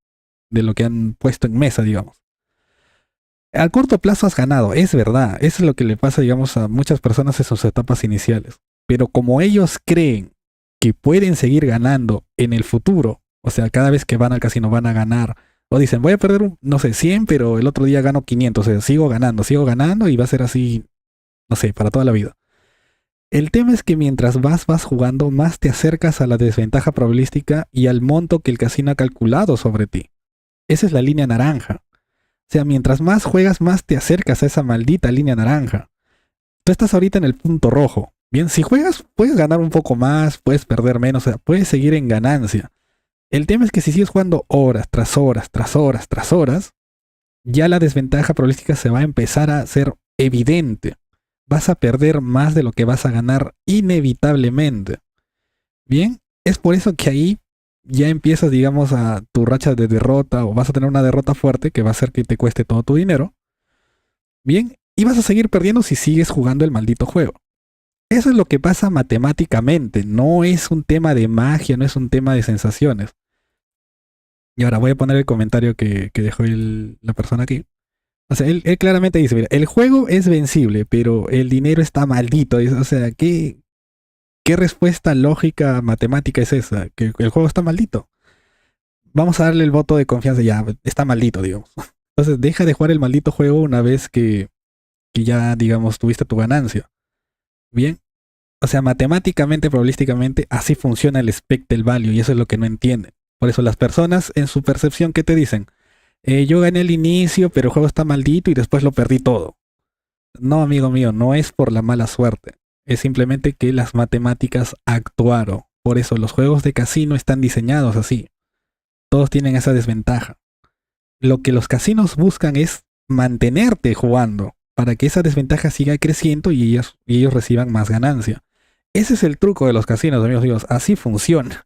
de lo que han puesto en mesa, digamos. Al corto plazo has ganado, es verdad. Eso es lo que le pasa, digamos, a muchas personas en sus etapas iniciales. Pero como ellos creen que pueden seguir ganando en el futuro, o sea, cada vez que van al casino van a ganar, o dicen, voy a perder, no sé, 100, pero el otro día gano 500, o sea, sigo ganando y va a ser así, no sé, para toda la vida. El tema es que mientras vas jugando, más te acercas a la desventaja probabilística y al monto que el casino ha calculado sobre ti. Esa es la línea naranja. O sea, mientras más juegas, más te acercas a esa maldita línea naranja. Tú estás ahorita en el punto rojo. Bien, si juegas, puedes ganar un poco más, puedes perder menos, o sea, puedes seguir en ganancia. El tema es que si sigues jugando horas, tras horas, tras horas, tras horas, ya la desventaja probabilística se va a empezar a ser evidente. Vas a perder más de lo que vas a ganar inevitablemente. Bien, es por eso que ahí ya empiezas, digamos, a tu racha de derrota o vas a tener una derrota fuerte que va a hacer que te cueste todo tu dinero. Bien, y vas a seguir perdiendo si sigues jugando el maldito juego. Eso es lo que pasa matemáticamente, no es un tema de magia, no es un tema de sensaciones. Y ahora voy a poner el comentario que dejó la persona aquí. O sea, él claramente dice, mira, el juego es vencible, pero el dinero está maldito. O sea, ¿qué respuesta lógica matemática es esa? Que el juego está maldito. Vamos a darle el voto de confianza, ya, está maldito, digamos. Entonces deja de jugar el maldito juego una vez que ya, digamos, tuviste tu ganancia. Bien. O sea, matemáticamente, probabilísticamente, así funciona el Spectral Value y eso es lo que no entienden. Por eso las personas en su percepción, ¿qué te dicen? Yo gané el inicio, pero el juego está maldito y después lo perdí todo. No, amigo mío, no es por la mala suerte. Es simplemente que las matemáticas actuaron. Por eso los juegos de casino están diseñados así. Todos tienen esa desventaja. Lo que los casinos buscan es mantenerte jugando para que esa desventaja siga creciendo y ellos reciban más ganancia. Ese es el truco de los casinos, amigos míos. Así funciona.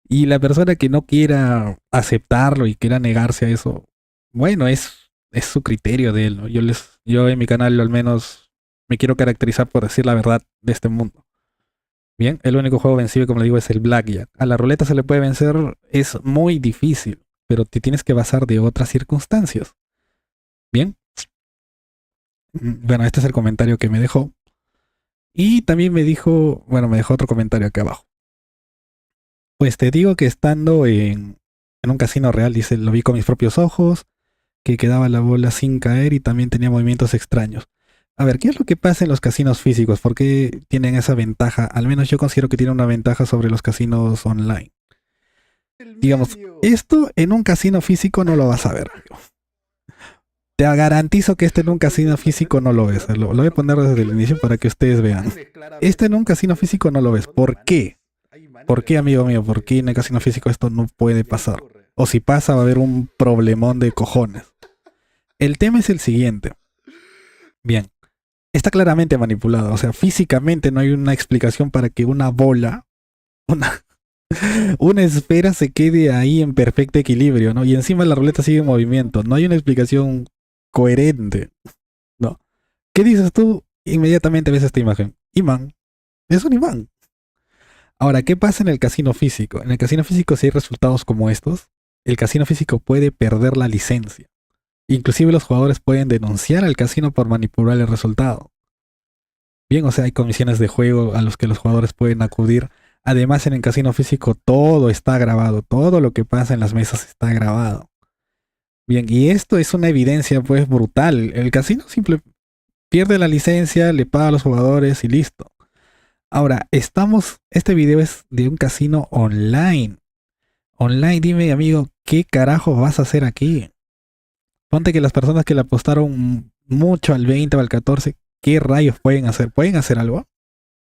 Y la persona que no quiera aceptarlo y quiera negarse a eso, bueno, es su criterio de él, ¿no? Yo en mi canal al menos me quiero caracterizar por decir la verdad de este mundo. Bien, el único juego vencible, como le digo, es el Blackjack. A la ruleta se le puede vencer, es muy difícil, pero te tienes que basar de otras circunstancias. Bien. Bueno, este es el comentario que me dejó. Y también me dijo, bueno, me dejó otro comentario acá abajo. Pues te digo que estando en un casino real, dice, lo vi con mis propios ojos, que quedaba la bola sin caer y también tenía movimientos extraños. A ver, ¿qué es lo que pasa en los casinos físicos? ¿Por qué tienen esa ventaja? Al menos yo considero que tiene una ventaja sobre los casinos online. Digamos, esto en un casino físico no lo vas a ver, amigo. Te garantizo que este en un casino físico no lo ves. Lo voy a poner desde el inicio para que ustedes vean. Este en un casino físico no lo ves. ¿Por qué? ¿Por qué, amigo mío? ¿Por qué en el casino físico esto no puede pasar? O si pasa va a haber un problemón de cojones. El tema es el siguiente. Bien. Está claramente manipulado. O sea, físicamente no hay una explicación para que una bola, una esfera se quede ahí en perfecto equilibrio, ¿no? Y encima la ruleta sigue en movimiento. No hay una explicación coherente, ¿no? ¿Qué dices tú? Inmediatamente ves esta imagen. Imán. Es un imán. Ahora, ¿qué pasa en el casino físico? En el casino físico, si hay resultados como estos, el casino físico puede perder la licencia. Inclusive los jugadores pueden denunciar al casino por manipular el resultado. Bien, o sea, hay comisiones de juego a los que los jugadores pueden acudir. Además, en el casino físico todo está grabado. Todo lo que pasa en las mesas está grabado. Bien, y esto es una evidencia pues brutal. El casino simplemente pierde la licencia, le paga a los jugadores y listo. Ahora, este video es de un casino online. Online, dime amigo, ¿qué carajo vas a hacer aquí? Ponte que las personas que le apostaron mucho al 20 o al 14, ¿qué rayos pueden hacer? ¿Pueden hacer algo?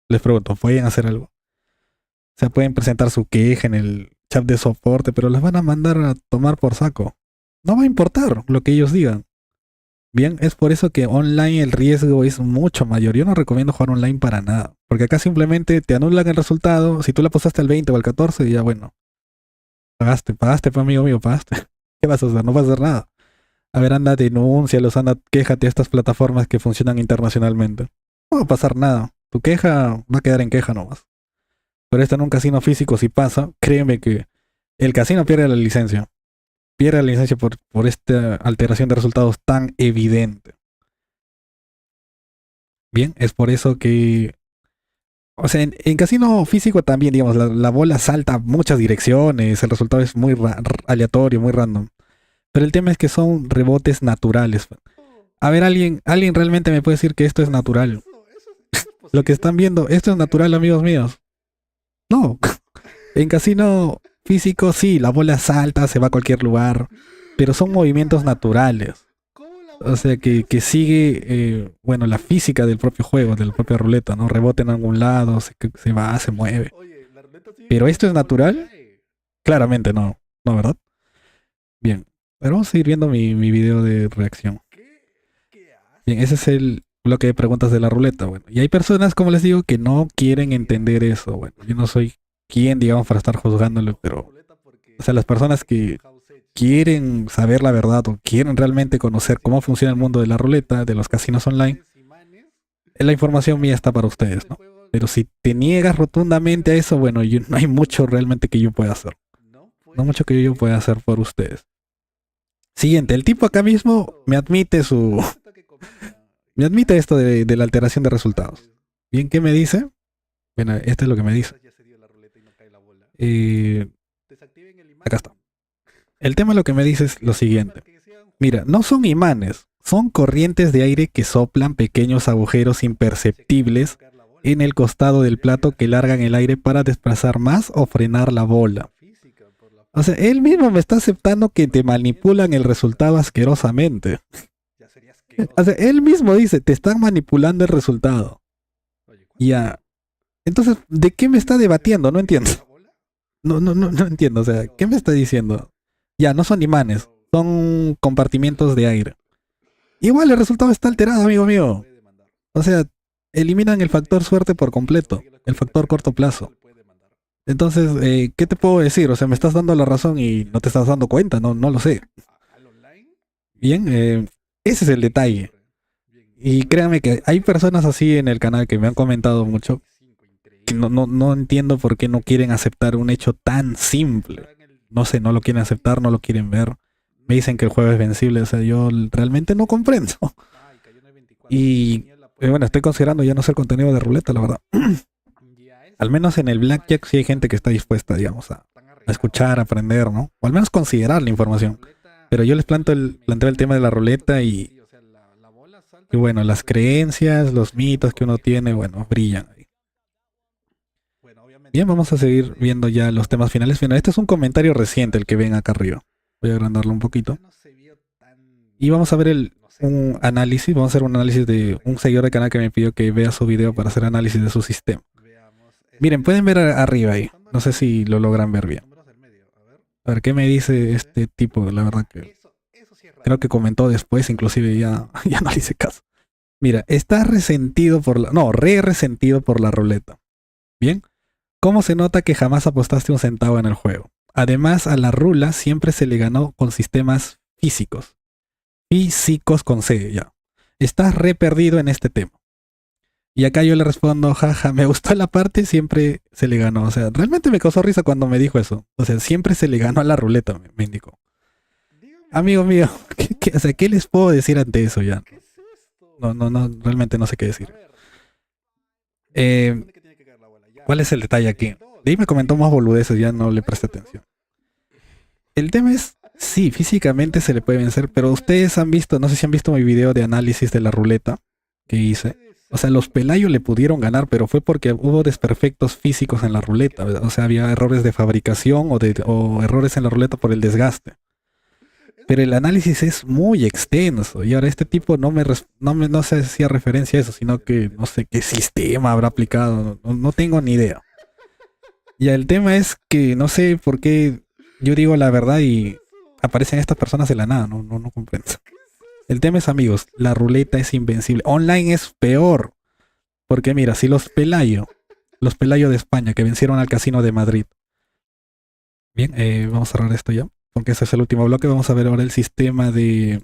Les pregunto, ¿pueden hacer algo? O sea, pueden presentar su queja en el chat de soporte, pero las van a mandar a tomar por saco. No va a importar lo que ellos digan. Bien, es por eso que online el riesgo es mucho mayor. Yo no recomiendo jugar online para nada. Porque acá simplemente te anulan el resultado. Si tú le apostaste al 20 o al 14, ya bueno. Pagaste, pues amigo mío, pagaste. ¿Qué vas a hacer? No vas a hacer nada. A ver, anda, denúncialos, anda, quéjate a estas plataformas que funcionan internacionalmente. No va a pasar nada. Tu queja va a quedar en queja nomás. Pero esto en un casino físico, si pasa, créeme que el casino pierde la licencia. Pierde la licencia por esta alteración de resultados tan evidente. Bien, es por eso que... O sea, en casino físico también, digamos, la bola salta a muchas direcciones, el resultado es muy aleatorio, muy random. Pero el tema es que son rebotes naturales. A ver, alguien realmente me puede decir que esto es natural. Lo que están viendo, ¿esto es natural, amigos míos? No. En casino físico sí, la bola salta, se va a cualquier lugar, pero son movimientos naturales. O sea, que sigue, bueno, la física del propio juego, de la propia ruleta, ¿no? Rebota en algún lado, se va, se mueve. ¿Pero esto es natural? Claramente no, ¿no, verdad? Bien, pero vamos a seguir viendo mi video de reacción. Bien, ese es el bloque de preguntas de la ruleta, bueno. Y hay personas, como les digo, que no quieren entender eso, bueno. Yo no soy quien, digamos, para estar juzgándolo, pero... O sea, las personas que quieren saber la verdad o quieren realmente conocer cómo funciona el mundo de la ruleta, de los casinos online, la información mía está para ustedes, ¿no? Pero si te niegas rotundamente a eso, bueno, no hay mucho realmente que yo pueda hacer. No mucho que yo pueda hacer por ustedes. Siguiente, el tipo acá mismo me admite me admite esto de la alteración de resultados. Bien, ¿qué me dice? Bueno, esto es lo que me dice. Acá está. El tema lo que me dice es lo siguiente. Mira, no son imanes, son corrientes de aire que soplan pequeños agujeros imperceptibles en el costado del plato que largan el aire para desplazar más o frenar la bola. O sea, él mismo me está aceptando que te manipulan el resultado asquerosamente. O sea, él mismo dice, te están manipulando el resultado. Ya. Entonces, ¿de qué me está debatiendo? No entiendo. No entiendo. O sea, ¿qué me está diciendo? Ya, no son imanes, son compartimientos de aire. Igual el resultado está alterado, amigo mío. O sea, eliminan el factor suerte por completo, el factor corto plazo. Entonces, ¿qué te puedo decir? O sea, me estás dando la razón y no te estás dando cuenta, no lo sé. Bien, ese es el detalle. Y créanme que hay personas así en el canal que me han comentado mucho que no entiendo por qué no quieren aceptar un hecho tan simple. No sé, no lo quieren aceptar, no lo quieren ver. Me dicen que el juego es vencible, o sea, yo realmente no comprendo. Y bueno, estoy considerando ya no hacer contenido de ruleta, la verdad. Al menos en el Blackjack sí hay gente que está dispuesta, digamos, a escuchar, a aprender, ¿no? O al menos considerar la información. Pero yo les planteo el tema de la ruleta y bueno, las creencias, los mitos que uno tiene, bueno, brillan ahí. Bien, vamos a seguir viendo ya los temas finales. Bueno, este es un comentario reciente, el que ven acá arriba. Voy a agrandarlo un poquito. Y vamos a ver un análisis, vamos a hacer un análisis de un seguidor de canal que me pidió que vea su video para hacer análisis de su sistema. Miren, pueden ver arriba ahí. No sé si lo logran ver bien. A ver, ¿qué me dice este tipo? La verdad que creo que comentó después, inclusive ya no le hice caso. Mira, está resentido por la... No, resentido por la ruleta. ¿Bien? ¿Cómo se nota que jamás apostaste un centavo en el juego? Además, a la rula siempre se le ganó con sistemas físicos. Físicos con C, ya. Estás re perdido en este tema. Y acá yo le respondo, jaja, me gustó la parte, siempre se le ganó. O sea, realmente me causó risa cuando me dijo eso. O sea, siempre se le ganó a la ruleta, me indicó. Amigo mío, o sea, ¿qué les puedo decir ante eso ya? No, realmente no sé qué decir. ¿Cuál es el detalle aquí? De ahí me comentó más boludeces, ya no le presté atención. El tema es, sí, físicamente se le puede vencer, pero ustedes han visto, no sé si han visto mi video de análisis de la ruleta que hice. O sea, los Pelayo le pudieron ganar, pero fue porque hubo desperfectos físicos en la ruleta. ¿Verdad? O sea, había errores de fabricación o errores en la ruleta por el desgaste. Pero el análisis es muy extenso. Y ahora este tipo no sé si hacía referencia a eso, sino que no sé qué sistema habrá aplicado. No tengo ni idea. Y el tema es que no sé por qué yo digo la verdad y aparecen estas personas de la nada. No comprendo. El tema es, amigos, la ruleta es invencible. Online es peor. Porque mira, si los Pelayo de España que vencieron al Casino de Madrid. Bien, vamos a cerrar esto ya, porque ese es el último bloque. Vamos a ver ahora el sistema de...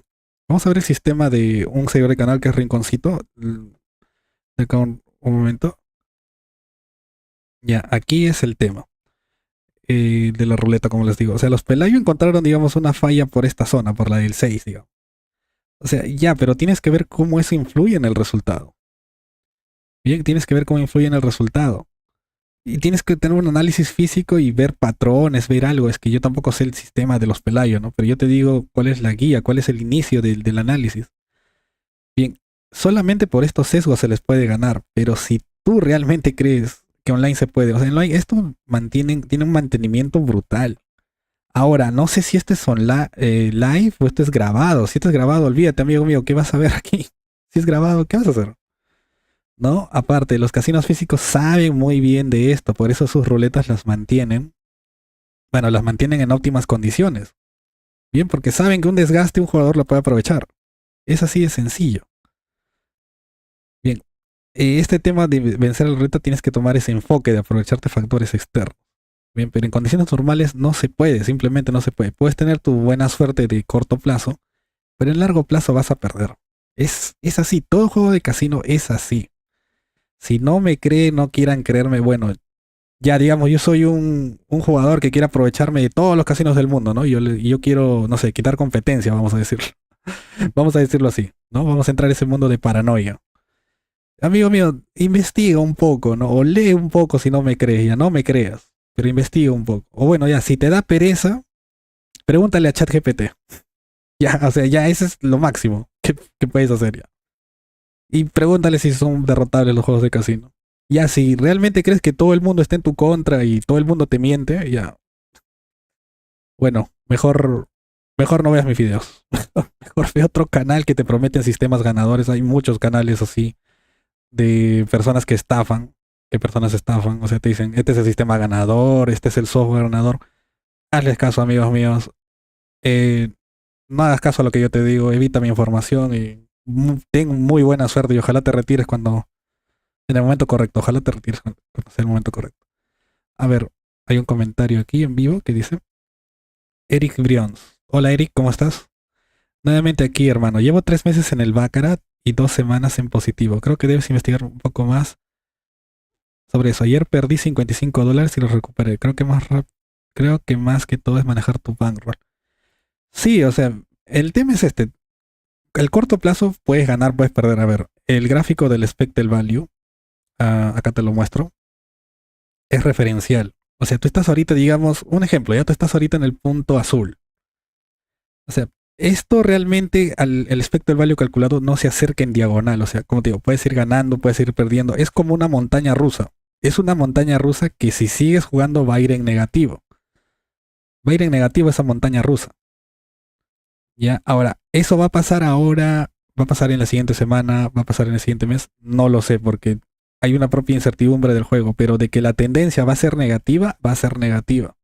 Vamos a ver el sistema de un seguidor de canal que es Rinconcito. Acá un momento. Ya, aquí es el tema de la ruleta, como les digo. O sea, los Pelayo encontraron, digamos, una falla por esta zona, por la del 6, digamos. O sea, ya, pero tienes que ver cómo eso influye en el resultado. Bien, tienes que ver cómo influye en el resultado. Y tienes que tener un análisis físico y ver patrones, ver algo. Es que yo tampoco sé el sistema de los Pelayo, ¿no? Pero yo te digo cuál es la guía, cuál es el inicio del análisis. Bien, solamente por estos sesgos se les puede ganar. Pero si tú realmente crees que online se puede, o sea, online esto tiene un mantenimiento brutal. Ahora, no sé si este es live o esto es grabado. Si esto es grabado, olvídate, amigo mío, ¿qué vas a ver aquí? Si es grabado, ¿qué vas a hacer? ¿No? Aparte, los casinos físicos saben muy bien de esto, por eso sus ruletas las mantienen. Bueno, las mantienen en óptimas condiciones. Bien, porque saben que un desgaste un jugador lo puede aprovechar. Es así de sencillo. Bien, este tema de vencer la ruleta tienes que tomar ese enfoque de aprovecharte factores externos. Bien, pero en condiciones normales no se puede, simplemente no se puede. Puedes tener tu buena suerte de corto plazo, pero en largo plazo vas a perder. Es así, todo juego de casino es así. Si no me creen, no quieran creerme, bueno, ya digamos, yo soy un jugador que quiere aprovecharme de todos los casinos del mundo, ¿no? Yo quiero, no sé, quitar competencia, vamos a decirlo. Vamos a decirlo así, ¿no? Vamos a entrar a ese mundo de paranoia. Amigo mío, investiga un poco, ¿no? O lee un poco si no me crees, ya no me creas, pero investiga un poco. O bueno, ya, si te da pereza, pregúntale a ChatGPT. Ya, o sea, ya ese es lo máximo que puedes hacer ya. Y pregúntale si son derrotables los juegos de casino. Ya, si realmente crees que todo el mundo está en tu contra y todo el mundo te miente, ya. Bueno, mejor no veas mis videos. Mejor ve otro canal que te prometen sistemas ganadores. Hay muchos canales así de personas que estafan. Que personas estafan. O sea, te dicen, este es el sistema ganador, este es el software ganador. Hazles caso, amigos míos. No hagas caso a lo que yo te digo. Evita mi información y ten muy buena suerte y ojalá te retires en el momento correcto. Ojalá te retires cuando sea el momento correcto. A ver, hay un comentario aquí en vivo que dice Eric Brions. Hola Eric, ¿cómo estás? Nuevamente aquí, hermano. Llevo 3 meses en el Baccarat y 2 semanas en positivo. Creo que debes investigar un poco más sobre eso. Ayer perdí $55 y lo recuperé. Creo que más que todo es manejar tu bankroll. Sí, o sea, el tema es este. El corto plazo puedes ganar, puedes perder. A ver, el gráfico del expected value, acá te lo muestro, es referencial. O sea, tú estás ahorita, digamos, un ejemplo, ya tú estás ahorita en el punto azul. O sea, esto realmente el expected value calculado no se acerca en diagonal. O sea, como te digo, puedes ir ganando, puedes ir perdiendo. Es como una montaña rusa. Es una montaña rusa que si sigues jugando va a ir en negativo. Va a ir en negativo esa montaña rusa. Ya, ahora, ¿eso va a pasar ahora? ¿Va a pasar en la siguiente semana? ¿Va a pasar en el siguiente mes? No lo sé porque hay una propia incertidumbre del juego, pero de que la tendencia va a ser negativa, va a ser negativa.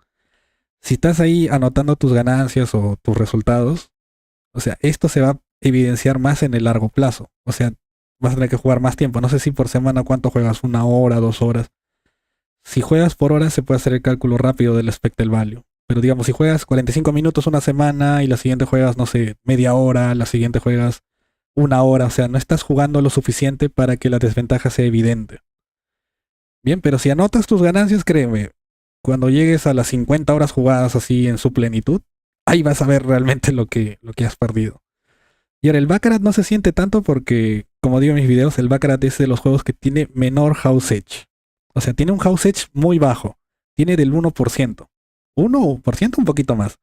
Si estás ahí anotando tus ganancias o tus resultados, o sea, esto se va a evidenciar más en el largo plazo. O sea, vas a tener que jugar más tiempo. No sé si por semana cuánto juegas, 1 hora, 2 horas. Si juegas por hora se puede hacer el cálculo rápido del expected value. Pero digamos, si juegas 45 minutos una semana y la siguiente juegas, no sé, media hora, la siguiente juegas 1 hora, o sea, no estás jugando lo suficiente para que la desventaja sea evidente. Bien, pero si anotas tus ganancias, créeme, cuando llegues a las 50 horas jugadas así en su plenitud, ahí vas a ver realmente lo que has perdido. Y ahora el Baccarat no se siente tanto porque, como digo en mis videos, el Baccarat es de los juegos que tiene menor house edge. O sea, tiene un house edge muy bajo. Tiene del 1%. 1%, un poquito más.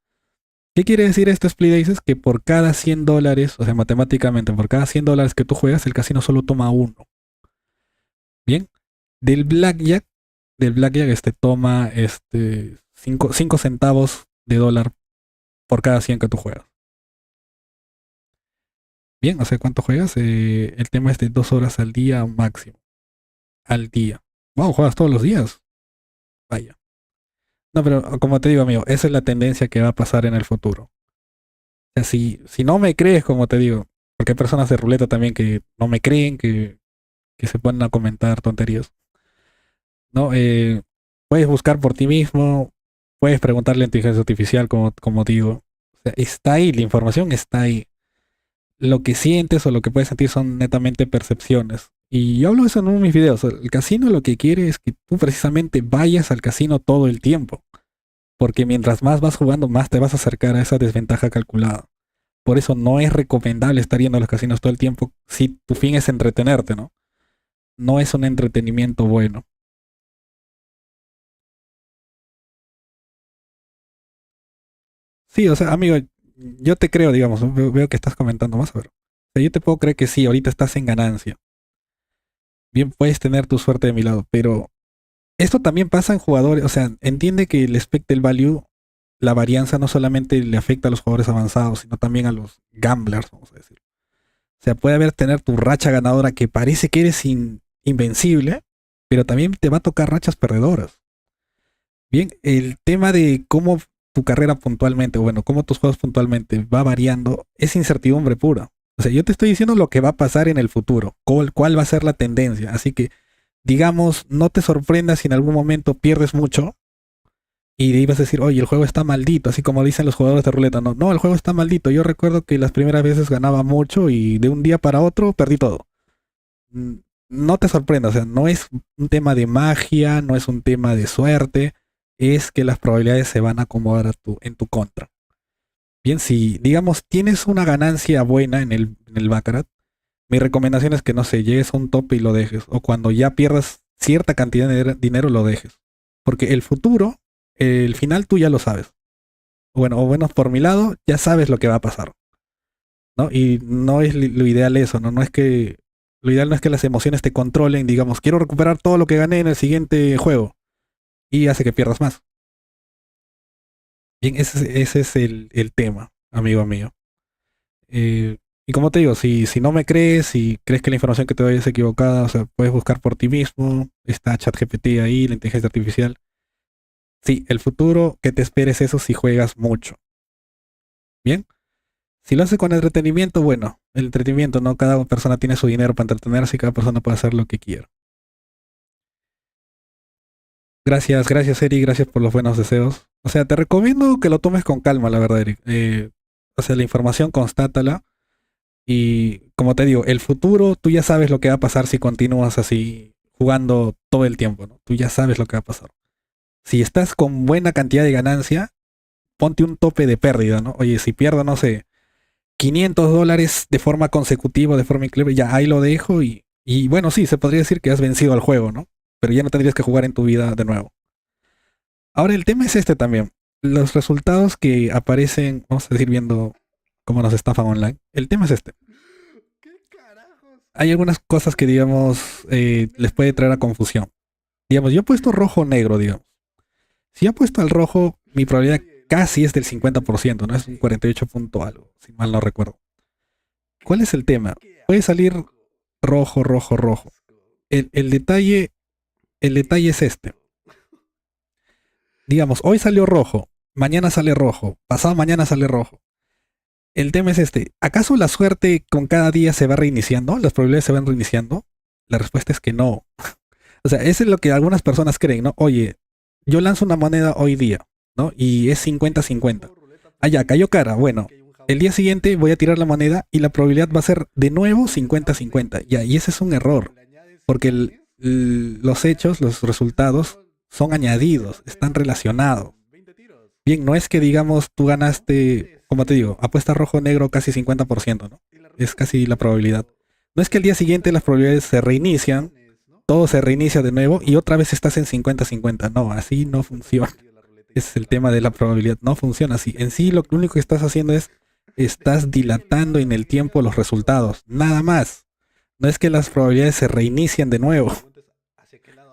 ¿Qué quiere decir esto, Split Aces? Que por cada $100, o sea, matemáticamente, por cada $100 que tú juegas, el casino solo toma uno. Bien. Del Blackjack, toma 5 centavos de dólar por cada 100 que tú juegas. Bien, o sea, ¿cuánto juegas? El tema es de 2 horas al día máximo. Al día. Wow, juegas todos los días. Vaya. No, pero como te digo, amigo, esa es la tendencia que va a pasar en el futuro. O sea, si no me crees, como te digo, porque hay personas de ruleta también que no me creen, que se ponen a comentar tonterías. ¿No? Puedes buscar por ti mismo, puedes preguntarle a inteligencia artificial, como digo. O sea, está ahí, la información está ahí. Lo que sientes o lo que puedes sentir son netamente percepciones. Y yo hablo de eso en uno de mis videos. El casino lo que quiere es que tú precisamente vayas al casino todo el tiempo. Porque mientras más vas jugando, más te vas a acercar a esa desventaja calculada. Por eso no es recomendable estar yendo a los casinos todo el tiempo si tu fin es entretenerte, ¿no? No es un entretenimiento bueno. Sí, o sea, amigo, yo te creo, digamos, ¿no? Veo que estás comentando más, a ver. O sea, yo te puedo creer que sí, ahorita estás en ganancia. Bien, puedes tener tu suerte de mi lado, pero esto también pasa en jugadores, o sea, entiende que el expected value, la varianza no solamente le afecta a los jugadores avanzados, sino también a los gamblers, vamos a decir. O sea, puede haber tener tu racha ganadora que parece que eres invencible, pero también te va a tocar rachas perdedoras. Bien, el tema de cómo tu carrera puntualmente, o bueno, cómo tus juegos puntualmente va variando, es incertidumbre pura. O sea, yo te estoy diciendo lo que va a pasar en el futuro, cuál va a ser la tendencia. Así que, digamos, no te sorprendas si en algún momento pierdes mucho y ibas a decir, oye, el juego está maldito, así como dicen los jugadores de ruleta. No, no, el juego está maldito. Yo recuerdo que las primeras veces ganaba mucho y de un día para otro perdí todo. Mm, No te sorprendas, o sea, no es un tema de magia, no es un tema de suerte, es que las probabilidades se van a acomodar en tu contra. Bien, si digamos tienes una ganancia buena en el Baccarat, mi recomendación es que no sé, llegues a un tope y lo dejes, o cuando ya pierdas cierta cantidad de dinero lo dejes. Porque el futuro, el final tú ya lo sabes. O bueno, por mi lado, ya sabes lo que va a pasar, ¿no? Y no es lo ideal eso, ¿no? Lo ideal no es que las emociones te controlen, digamos, quiero recuperar todo lo que gané en el siguiente juego y hace que pierdas más. Bien, ese es el tema, amigo mío. Y como te digo, si no me crees, si crees que la información que te doy es equivocada, o sea, puedes buscar por ti mismo, está ChatGPT ahí, la inteligencia artificial. Sí, el futuro que te esperes eso si juegas mucho. Bien, si lo haces con entretenimiento, bueno, el entretenimiento, ¿no? Cada persona tiene su dinero para entretenerse y cada persona puede hacer lo que quiera. Gracias, Eric, gracias por los buenos deseos. O sea, te recomiendo que lo tomes con calma, la verdad, Eric. O sea, la información constátala Y como te digo, el futuro, tú ya sabes lo que va a pasar si continúas así jugando todo el tiempo, ¿no? Tú ya sabes lo que va a pasar. Si estás con buena cantidad de ganancia, ponte un tope de pérdida, ¿no? Oye, si pierdo, no sé, $500 de forma consecutiva, de forma increíble, ya ahí lo dejo y bueno, sí, se podría decir que has vencido al juego, ¿no? Pero ya no tendrías que jugar en tu vida de nuevo. Ahora el tema es este también. Los resultados que aparecen, vamos a decir viendo cómo nos estafan online. El tema es este. ¿Qué carajos? Hay algunas cosas que, digamos, les puede traer a confusión. Digamos, yo he puesto rojo o negro, digamos. Si he puesto al rojo, mi probabilidad casi es del 50%, ¿no? Es un 48 punto algo, si mal no recuerdo. ¿Cuál es el tema? Qué Puede salir rojo, rojo, rojo. asco. El detalle, el detalle es este. Digamos, hoy salió rojo, mañana sale rojo, pasado mañana sale rojo. El tema es este. ¿Acaso la suerte con cada día se va reiniciando? ¿Las probabilidades se van reiniciando? La respuesta es que no. O sea, eso es lo que algunas personas creen, ¿no? Oye, yo lanzo una moneda hoy día, ¿no? Y es 50-50. Ah, ya, cayó cara. Bueno, el día siguiente voy a tirar la moneda y la probabilidad va a ser de nuevo 50-50. Ya, y ese es un error, porque los hechos, los resultados son añadidos, están relacionados. Bien, no es que digamos tú ganaste, como te digo, apuesta rojo o negro casi 50%, ¿no? Es casi la probabilidad. No es que el día siguiente las probabilidades se reinician, todo se reinicia de nuevo y otra vez estás en 50-50. No, así no funciona. Ese es el tema de la probabilidad. No funciona así. En sí lo único que estás haciendo es, estás dilatando en el tiempo los resultados. Nada más. No es que las probabilidades se reinician de nuevo.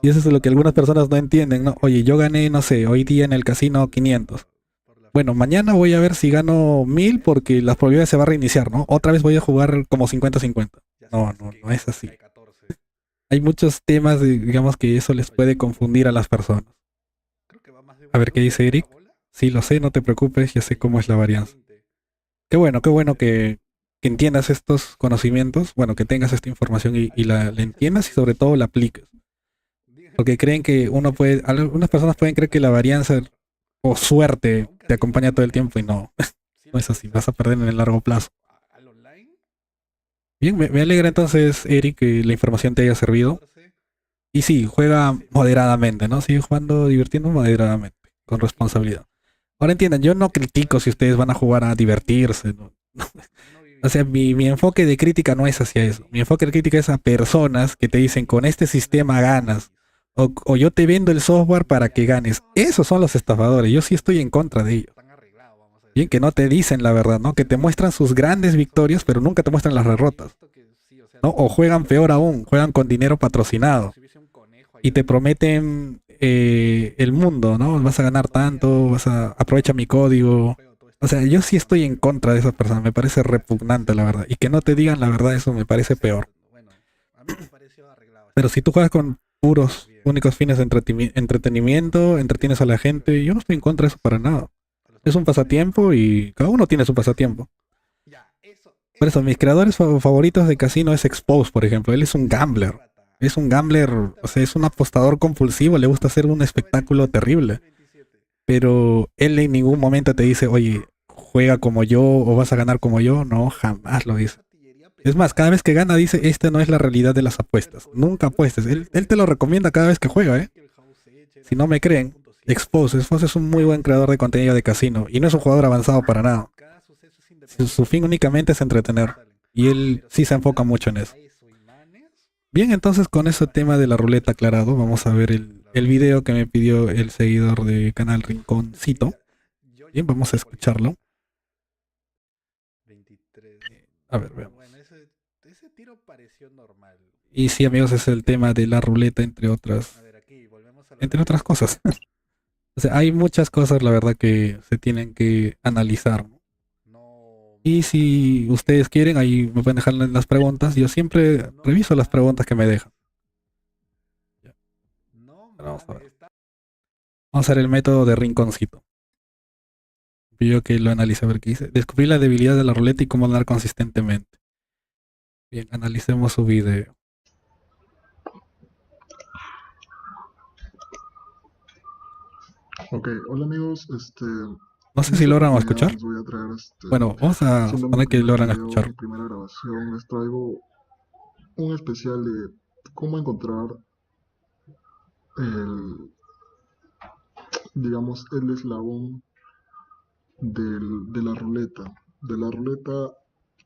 Y eso es lo que algunas personas no entienden, ¿no? Oye, yo gané, no sé, hoy día en el casino 500. Bueno, mañana voy a ver si gano 1000 porque las probabilidades se va a reiniciar, ¿no? Otra vez voy a jugar como 50-50. No, no, no es así. Hay muchos temas, digamos, que eso les puede confundir a las personas. A ver qué dice Eric. Sí, lo sé, no te preocupes, ya sé cómo es la varianza. Qué bueno que entiendas estos conocimientos, bueno, que tengas esta información y la entiendas y sobre todo la apliques. Porque creen que uno puede, algunas personas pueden creer que la varianza o suerte te acompaña todo el tiempo y no, no es así, vas a perder en el largo plazo. Bien, me alegra entonces, Eric, que la información te haya servido. Y sí, juega moderadamente, ¿no? Sigue jugando, divirtiendo moderadamente, con responsabilidad. Ahora entiendan, yo no critico si ustedes van a jugar a divertirse, ¿no? O sea, mi enfoque de crítica no es hacia eso. Mi enfoque de crítica es a personas que te dicen, con este sistema ganas. O yo te vendo el software para que ganes. Esos son los estafadores. Yo sí estoy en contra de ellos. Bien, que no te dicen la verdad, ¿no? Que te muestran sus grandes victorias, pero nunca te muestran las derrotas, ¿no? O juegan peor aún, juegan con dinero patrocinado y te prometen el mundo, ¿no? Vas a ganar tanto, vas a aprovecha mi código. O sea, yo sí estoy en contra de esas personas, me parece repugnante la verdad. Y que no te digan la verdad, eso me parece peor. Pero si tú juegas con puros, únicos fines de entretenimiento, entretienes a la gente, yo no estoy en contra de eso para nada. Es un pasatiempo y cada uno tiene su pasatiempo. Por eso, mis creadores favoritos de casino es Expose, por ejemplo. Él es un gambler. Es un gambler, o sea, es un apostador compulsivo, le gusta hacer un espectáculo terrible. Pero él en ningún momento te dice, oye, juega como yo o vas a ganar como yo. No, jamás lo dice. Es más, cada vez que gana dice, esta no es la realidad de las apuestas. Nunca apuestes. Él te lo recomienda cada vez que juega, ¿eh? Si no me creen, Expose es un muy buen creador de contenido de casino y no es un jugador avanzado para nada. Su fin únicamente es entretener. Y él sí se enfoca mucho en eso. Bien, entonces con ese tema de la ruleta aclarado, vamos a ver el video que me pidió el seguidor de Canal Rinconcito. Bien, vamos a escucharlo. A ver, veamos. Y sí, amigos, es el tema de la ruleta, entre otras cosas. O sea, hay muchas cosas, la verdad, que se tienen que analizar, ¿no? Y si ustedes quieren, ahí me pueden dejar en las preguntas. Yo siempre reviso las preguntas que me dejan. Ya, vamos a ver. Vamos a ver el método de rinconcito. Pidió que lo analice a ver qué dice. Descubrir la debilidad de la ruleta y cómo ganar consistentemente. Bien, analicemos su video. Ok, hola amigos, No En sé si esta logran oportunidad escuchar. les voy a traer Bueno, vamos a siendo mi suponer que primer logran video, escuchar. mi primera grabación, les traigo un especial de cómo encontrar el, digamos, el eslabón de la ruleta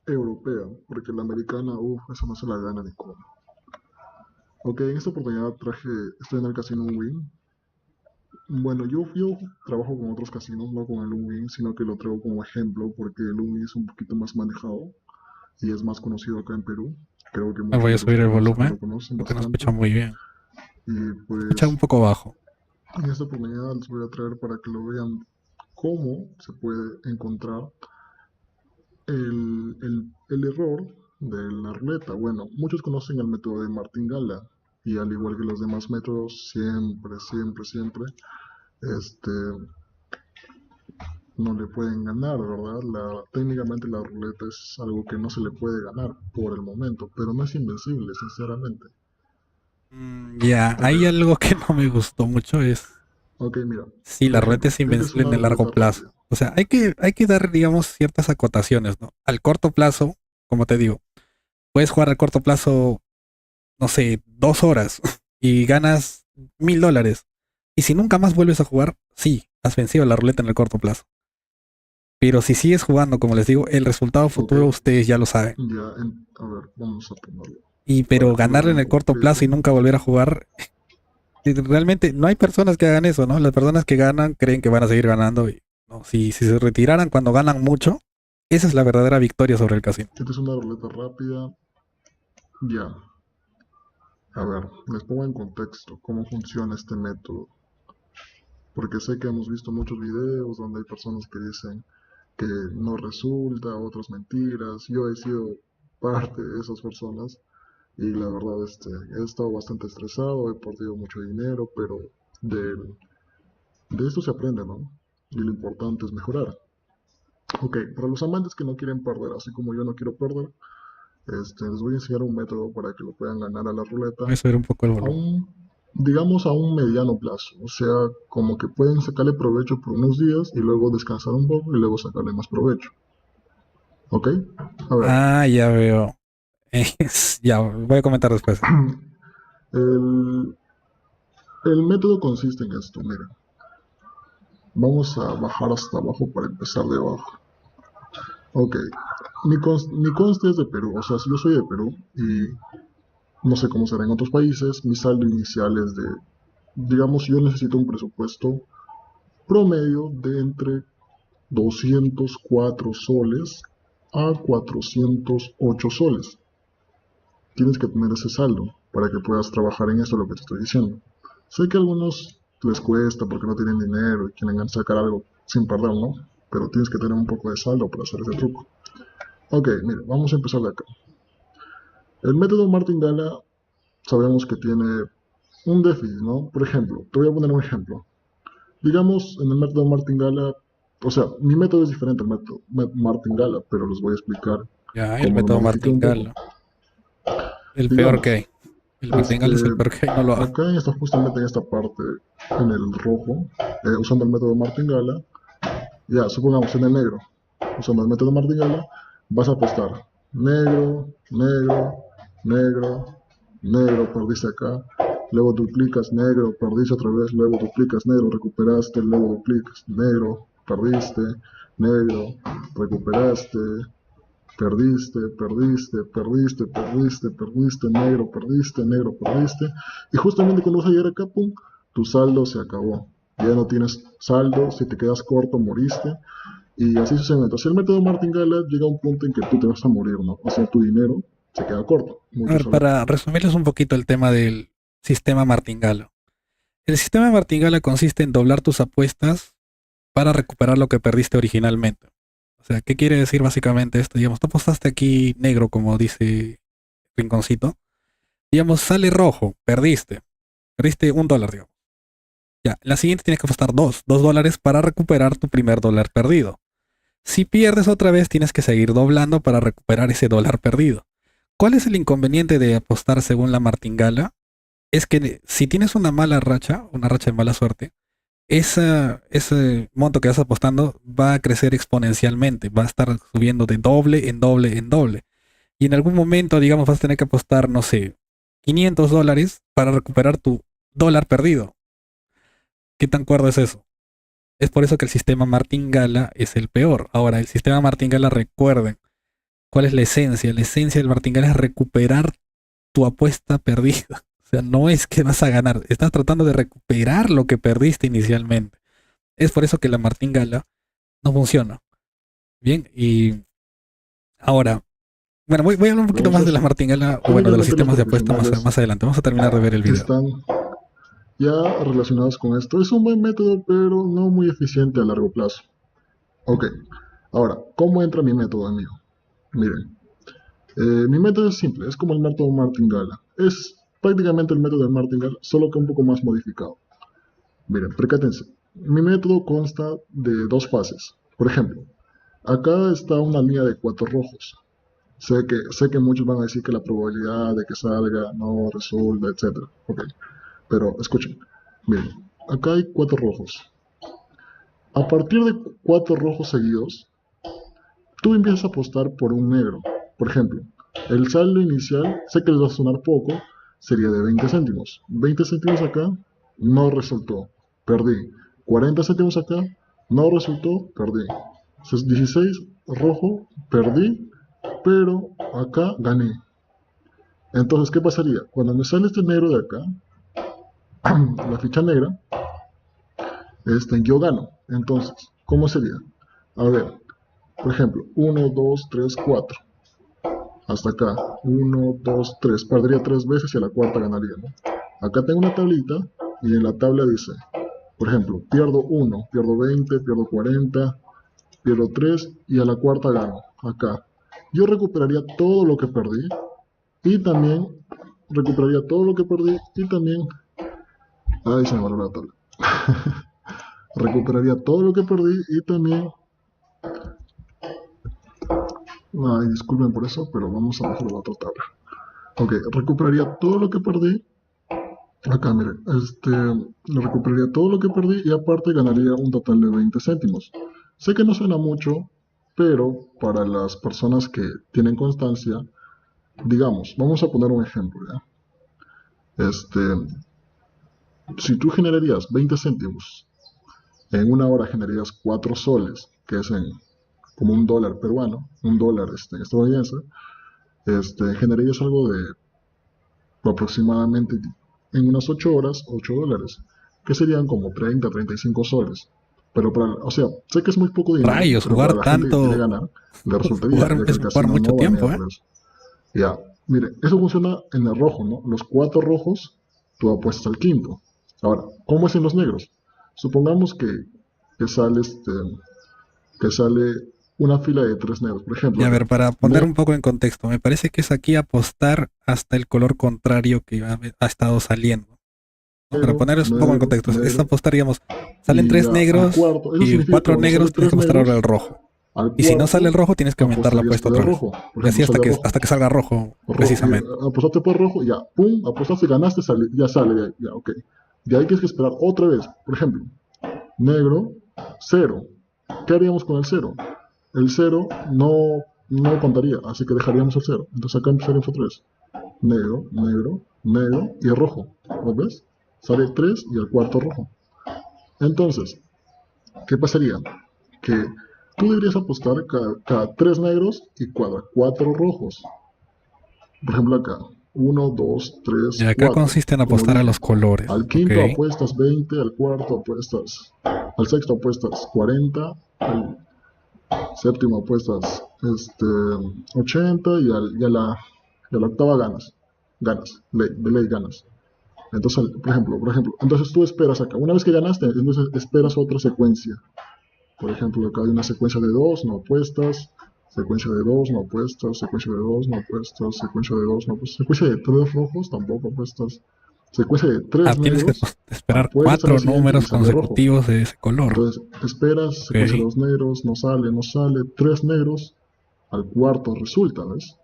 europea, porque la americana, uff, eso no se la gana ni cómo. Ok, en esta oportunidad estoy en el casino Win. Bueno, yo trabajo con otros casinos, no con el Unwin, sino que lo traigo como ejemplo porque el Unwin es un poquito más manejado y es más conocido acá en Perú. Creo que Me muchos voy a de los subir el peruanos acá lo volumen conocen porque no bastante. escucha muy bien. Y Escucha pues un poco bajo. en esta oportunidad les voy a traer para que lo vean cómo se puede encontrar el error de la ruleta. Bueno, muchos conocen el método de Martingala y al igual que los demás métodos, siempre, este, no le pueden ganar, ¿verdad? Técnicamente la ruleta es algo que no se le puede ganar por el momento, pero no es invencible, sinceramente. Ya, Ok, hay algo que no me gustó mucho es ok, mira, si la por ruleta ejemplo, es esta es invencible una en el largo ruleta plazo. rápida. O sea, hay que dar, digamos, ciertas acotaciones, ¿no? Al corto plazo, como te digo, puedes jugar al corto plazo, no sé, 2 horas y ganas $1000. Y si nunca más vuelves a jugar, sí, has vencido la ruleta en el corto plazo. Pero si sigues jugando, como les digo, el resultado Ok, futuro ustedes ya lo saben. a ver, vamos a ponerlo Y para pero que lo ganarle en vean el corto plazo y completo. nunca volver a jugar, realmente no hay personas que hagan eso, ¿no? Las personas que ganan creen que van a seguir ganando y no, si se retiraran cuando ganan mucho, esa es la verdadera victoria sobre el casino. Esta es una ruleta rápida. Ya, a ver, les pongo en contexto cómo funciona este método, porque sé que hemos visto muchos videos donde hay personas que dicen que no resulta, otras mentiras. Yo he sido parte de esas personas y la verdad he estado bastante estresado, he perdido mucho dinero, pero de, de esto se aprende, ¿no? Y lo importante es mejorar. Ok, para los amantes que no quieren perder, así como yo no quiero perder, les voy a enseñar un método para que lo puedan ganar a la Voy ruleta a subir un poco el a volumen. un, digamos, a un mediano plazo. O sea, como que pueden sacarle provecho por unos días y luego descansar un poco y luego sacarle más provecho. ¿Ok? A ver, Ah, ya veo. Ya, voy a comentar después. el, el método consiste en esto, miren. Vamos a bajar hasta abajo para empezar de abajo. Ok, mi conste es de Perú, o sea, si yo soy de Perú y no sé cómo será en otros países, mi saldo inicial es de, digamos, yo necesito un presupuesto promedio de entre 204 soles a 408 soles. Tienes que tener ese saldo para que puedas trabajar en esto lo que te estoy diciendo. Sé que a algunos les cuesta porque no tienen dinero y quieren sacar algo sin perder, ¿no? Pero tienes que tener un poco de saldo para hacer ese truco. Ok, mire, vamos a empezar de acá. El método Martingala sabemos que tiene un déficit, ¿no? Por ejemplo, te voy a poner un ejemplo. Digamos, en el método Martingala, o sea, mi método es diferente al método Martingala, pero les voy a explicar Ya, el cómo lo método modifiqué un poco. martingala. El peor que Digamos, hay. El martingala es el peor que hay, no lo hago. acá justamente en esta parte, en el rojo, usando el método Martingala, ya, supongamos en el negro, usando el método Martingala, vas a apostar negro, negro, negro, negro, perdiste acá, luego duplicas negro, perdiste otra vez, luego duplicas negro, recuperaste, luego duplicas negro, perdiste, negro, recuperaste, perdiste, negro, perdiste. Y justamente cuando vas a llegar acá, pum, tu saldo se acabó. Ya no tienes saldo, si te quedas corto, moriste. Y así sucesivamente. Así el método Martingala llega a un punto en que tú te vas a morir, ¿no? O sea, tu dinero se queda corto. A Muchos ver, saben. para resumirles un poquito el tema del sistema martingala. El sistema martingala consiste en doblar tus apuestas para recuperar lo que perdiste originalmente. O sea, ¿qué quiere decir básicamente esto? Digamos, tú apostaste aquí negro, como dice Rinconcito. Digamos, sale rojo, perdiste. Perdiste $1, digamos. Ya, la siguiente tienes que apostar $2 para recuperar tu primer dólar perdido. Si pierdes otra vez, tienes que seguir doblando para recuperar ese dólar perdido. ¿Cuál es el inconveniente de apostar según la martingala? Es que si tienes una mala racha, una racha de mala suerte, ese monto que vas apostando va a crecer exponencialmente, va a estar subiendo de doble en doble en doble. Y en algún momento, digamos, vas a tener que apostar, no sé, $500 para recuperar tu dólar perdido. ¿Qué tan cuerdo es eso? Es por eso que el sistema Martingala es el peor. Ahora, el sistema Martingala, recuerden, ¿cuál es la esencia? La esencia del Martingala es recuperar tu apuesta perdida. O sea, no es que vas a ganar, estás tratando de recuperar lo que perdiste inicialmente. Es por eso que la Martingala no funciona. Bien, y ahora, bueno, voy a hablar un poquito Vamos más a de la decir, Martingala, o bueno, de los técnicamente los sistemas de apuesta profesionales más adelante. Vamos a terminar de ver el video. están ya relacionados con esto. Es un buen método, pero no muy eficiente a largo plazo. Ok, ahora, ¿cómo entra mi método, amigo? Miren, mi método es simple, es como el método Martingala. Es prácticamente el método de Martingala, solo que un poco más modificado. Miren, percátense. Mi método consta de dos fases. Por ejemplo, acá está una línea de cuatro rojos. Sé que muchos van a decir que la probabilidad de que salga no resulta, etc. Ok, pero escuchen. Miren, acá hay cuatro rojos. A partir de cuatro rojos seguidos, tú empiezas a apostar por un negro. Por ejemplo, el saldo inicial, sé que les va a sonar poco, sería de 20 céntimos. 20 céntimos acá, no resultó, perdí. 40 céntimos acá, no resultó, perdí. 16 rojo, perdí, pero acá gané. Entonces, ¿qué pasaría? Cuando me sale este negro de acá, la ficha negra, yo gano. Entonces, ¿cómo sería? A ver, por ejemplo, 1, 2, 3, 4. Hasta acá. 1, 2, 3. Perdería 3 veces y a la cuarta ganaría, ¿no? Acá tengo una tablita y en la tabla dice, por ejemplo, pierdo 1, pierdo 20, pierdo 40, pierdo 3 y a la cuarta gano. Acá. Yo recuperaría todo lo que perdí y también recuperaría todo lo que perdí y también... Ay, se me va la tabla. Recuperaría todo lo que perdí y también... Ay, disculpen por eso, pero vamos a bajar la otra tabla. Ok, recuperaría todo lo que perdí. Acá, mire, recuperaría todo lo que perdí y aparte ganaría un total de 20 céntimos. Sé que no suena mucho, pero para las personas que tienen constancia, digamos, vamos a poner un ejemplo, ¿ya? Este, si tú generarías 20 céntimos, en una hora generarías 4 soles, que es como un dólar peruano, un dólar estadounidense, generarías algo de aproximadamente en unas 8 horas, 8 dólares, que serían como 30, 35 soles. Pero o sea, sé que es muy poco dinero, Rayos, pero para jugar la gente que quiere tanto, ganar, le resultaría, jugar ya que es el jugar casino mucho no banea tiempo, ¿eh? por eso. Ya, mire, eso funciona en el rojo, ¿no? Los cuatro rojos, tú apuestas al quinto. Ahora, ¿cómo es en los negros? Supongamos que sale, que sale una fila de tres negros, por ejemplo, Y a acá. ver, para poner Ne- un poco en contexto, me parece que es aquí apostar hasta el color contrario que ha estado saliendo, ¿no? Para negro, ponerles un poco en negro, contexto, es negro, apostar, digamos, salen y tres ya al negros cuarto, eso y significa que cuatro cuando sale negros, tienes tres que apostar ahora negros, el rojo. al Y si no sale el cuarto rojo, tienes que aumentar la apostarías apuesta por el otra vez. rojo. Por Y así ejemplo, sale rojo. hasta que salga rojo, Y precisamente. apostaste por rojo, ya, pum, apostaste, ganaste, ya sale, ya, ok. De ahí tienes que esperar otra vez. Por ejemplo, negro, cero. ¿Qué haríamos con el cero? El cero no contaría, así que dejaríamos el cero. Entonces acá empezaríamos otra vez. Negro, negro, negro y rojo. ¿Lo ves? Sale 3 y el cuarto rojo. Entonces, ¿qué pasaría? Que tú deberías apostar cada 3 negros y cada 4 rojos. Por ejemplo acá, uno, 2, Y 3, acá 4. consiste en Como apostar a dije, los colores, al ¿ok? quinto apuestas 20, al cuarto apuestas, al sexto apuestas 40, al séptimo apuestas 80 y a la octava de ley ganas. Entonces, por ejemplo, entonces tú esperas acá. Una vez que ganaste, entonces esperas otra secuencia. Por ejemplo, acá hay una secuencia de 2, no apuestas, secuencia de 2, no apuestas, secuencia de 2, no apuestas, secuencia de 2, no apuestas, secuencia de 3 rojos, tampoco apuestas, secuencia de Ah, 3 tienes que negros, esperar apuestas a la cuatro siguiente y números sale rojo. consecutivos de ese color, Entonces, esperas, secuencia de ¿ok? 2 negros, no sale, no sale, 3 negros, al cuarto resulta, ¿ves?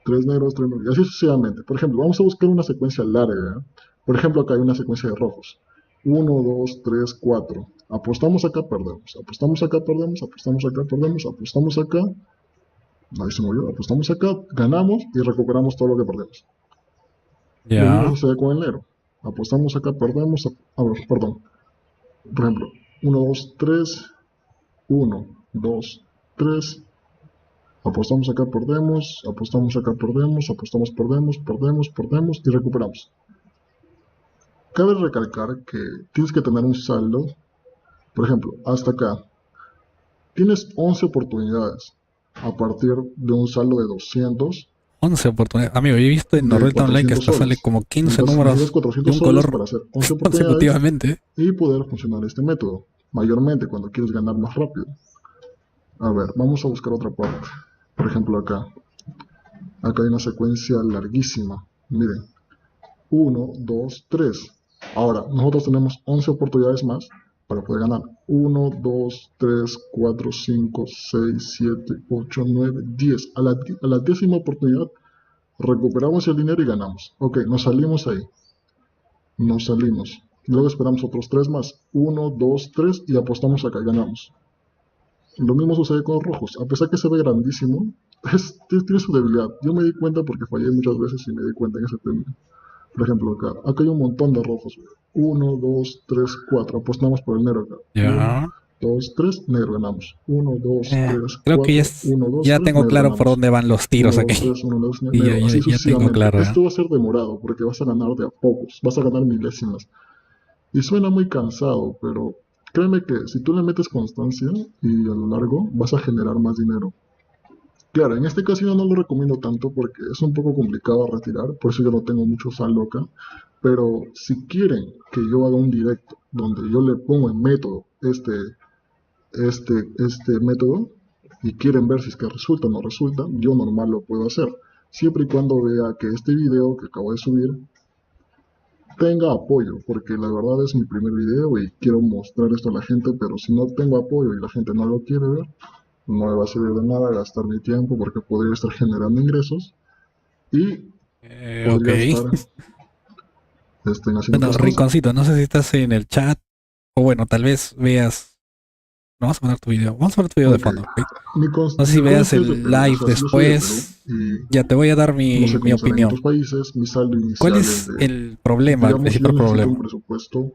3 negros, 3 negros, y así sucesivamente. Por ejemplo, vamos a buscar una secuencia larga, ¿eh? Por ejemplo, acá hay una secuencia de rojos. 1, 2, 3, 4. Apostamos acá, perdemos. Apostamos acá, perdemos. Apostamos acá, perdemos. Apostamos acá. Ahí se movió. Apostamos acá, ganamos y recuperamos todo lo que perdemos. Lo mismo Ya. sucede con el negro. Apostamos acá, perdemos. A ver, perdón. Por ejemplo, 1, 2, 3. 1, 2, 3. Apostamos acá, perdemos. Apostamos acá, perdemos. Apostamos, perdemos, perdemos, perdemos y recuperamos. Cabe recalcar que tienes que tener un saldo. Por ejemplo, hasta acá. Tienes 11 oportunidades a partir de un saldo de 200, 11 oportunidades. Amigo, yo he visto en de Ruleta Online que 400 hasta sale soles. como 15 Entonces necesitas números de 400 un soles color para hacer 11 oportunidades consecutivamente. y poder funcionar este método. Mayormente cuando quieres ganar más rápido. A ver, vamos a buscar otra parte. Por ejemplo acá. Acá hay una secuencia larguísima. Miren. 1, 2, 3. Ahora, nosotros tenemos 11 oportunidades más para poder ganar. 1, 2, 3, 4, 5, 6, 7, 8, 9, 10. A la 10ª oportunidad recuperamos el dinero y ganamos. Ok, nos salimos ahí. Nos salimos. Luego esperamos otros 3 más. 1, 2, 3 y apostamos acá y ganamos. Lo mismo sucede con los rojos. A pesar que se ve grandísimo, tiene su debilidad. Yo me di cuenta porque fallé muchas veces y me di cuenta en ese tema. Por ejemplo, acá hay un montón de rojos. 1, 2, 3, 4. Apostamos por el negro acá. 1, Ya. 2, 3, negro ganamos. 1, 2, 3, Creo 4. que 1, 2, ya 3, tengo negro claro por ganamos. dónde van los 1, tiros 2, aquí. 3, 1, 2, Y ya, negro. Así ya tengo sucesivamente. claro. Esto va a ser demorado porque vas a ganar de a pocos. Vas a ganar milésimas. Y suena muy cansado, pero créeme que si tú le metes constancia y a lo largo vas a generar más dinero. Claro, en este caso yo no lo recomiendo tanto porque es un poco complicado retirar, por eso yo no tengo mucho saldo acá. Pero si quieren que yo haga un directo donde yo le pongo en método este método y quieren ver si es que resulta o no resulta, yo normal lo puedo hacer. Siempre y cuando vea que este video que acabo de subir tenga apoyo, porque la verdad es mi primer video y quiero mostrar esto a la gente, pero si no tengo apoyo y la gente no lo quiere ver, no me va a servir de nada gastar mi tiempo porque podría estar generando ingresos y Ok. podría estar haciendo Bueno, otras cosas. Rinconcito, no sé si estás en el chat. O bueno, tal vez veas. No, vamos a poner tu video. Vamos a poner tu video de Ok, fondo. ¿Ok? mi No sé si veas conste es de el Perú, o live sea, yo soy de Perú después. y Ya te voy a dar no mi, sé mi cómo será en otros opinión. países. Mi saldo ¿Cuál inicial es es de, el problema, el digamos, yo principal necesito un problema? presupuesto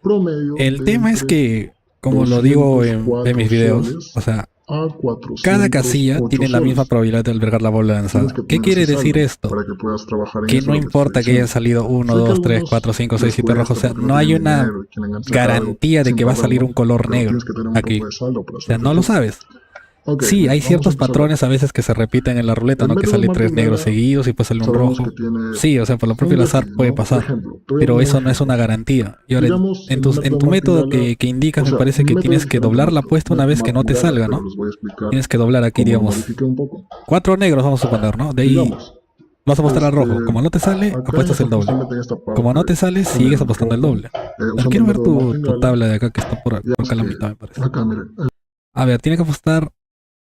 promedio El de tema es entre que, como lo digo en 204 mis videos, o soles sea, a cada 408 casilla tiene la misma soles. probabilidad de albergar la bola Tienes lanzada. que ¿Qué tener ese quiere decir saldo esto? para que puedas trabajar en Que eso no lo que te estoy importa que hayan diciendo. salido uno, Sé que a 2, 3, algunos 4, 5, 6, les 7 rojos. O cuesta sea, porque no no hay tienen una dinero y quieren sacar algo garantía de sin que va a salir perderlo, un color pero negro tienes que tener un poco aquí. de saldo para O hacer sea, este no lo truco. sabes. Ok, Sí, mira, hay vamos a ciertos empezar a ver. patrones a veces que se repiten en la ruleta, El ¿no? Que método sale tres negros martingala seguidos y pues sale un sabemos que rojo. tiene Sí, o sea, por lo propio un del azar desliz, puede ¿no? Por pasar. ejemplo, te voy a Pero poner un eso no es ejemplo. una garantía. Y ahora, Digamos, en, el tus, en método tu método martingala, que indicas, o me sea, parece mi que método es tienes que diferente al doblar la otro. apuesta No una es vez que no te martingala, salga, pero ¿no? les voy a explicar Tienes que doblar aquí, cómo lo digamos, modifiqué un poco. 4 negros, vamos a suponer, ¿no? De ahí Digamos, vas a apostar al este, rojo. Como no te sale, acá apuestas el doble. justamente en esta Como parte no te sale, con sigues el apostando el rojo, doble. Pero usando el quiero ver método tu martingala, tabla de acá que está por digamos acá a la que mitad, me parece. acá, miren, A ver, tiene que apostar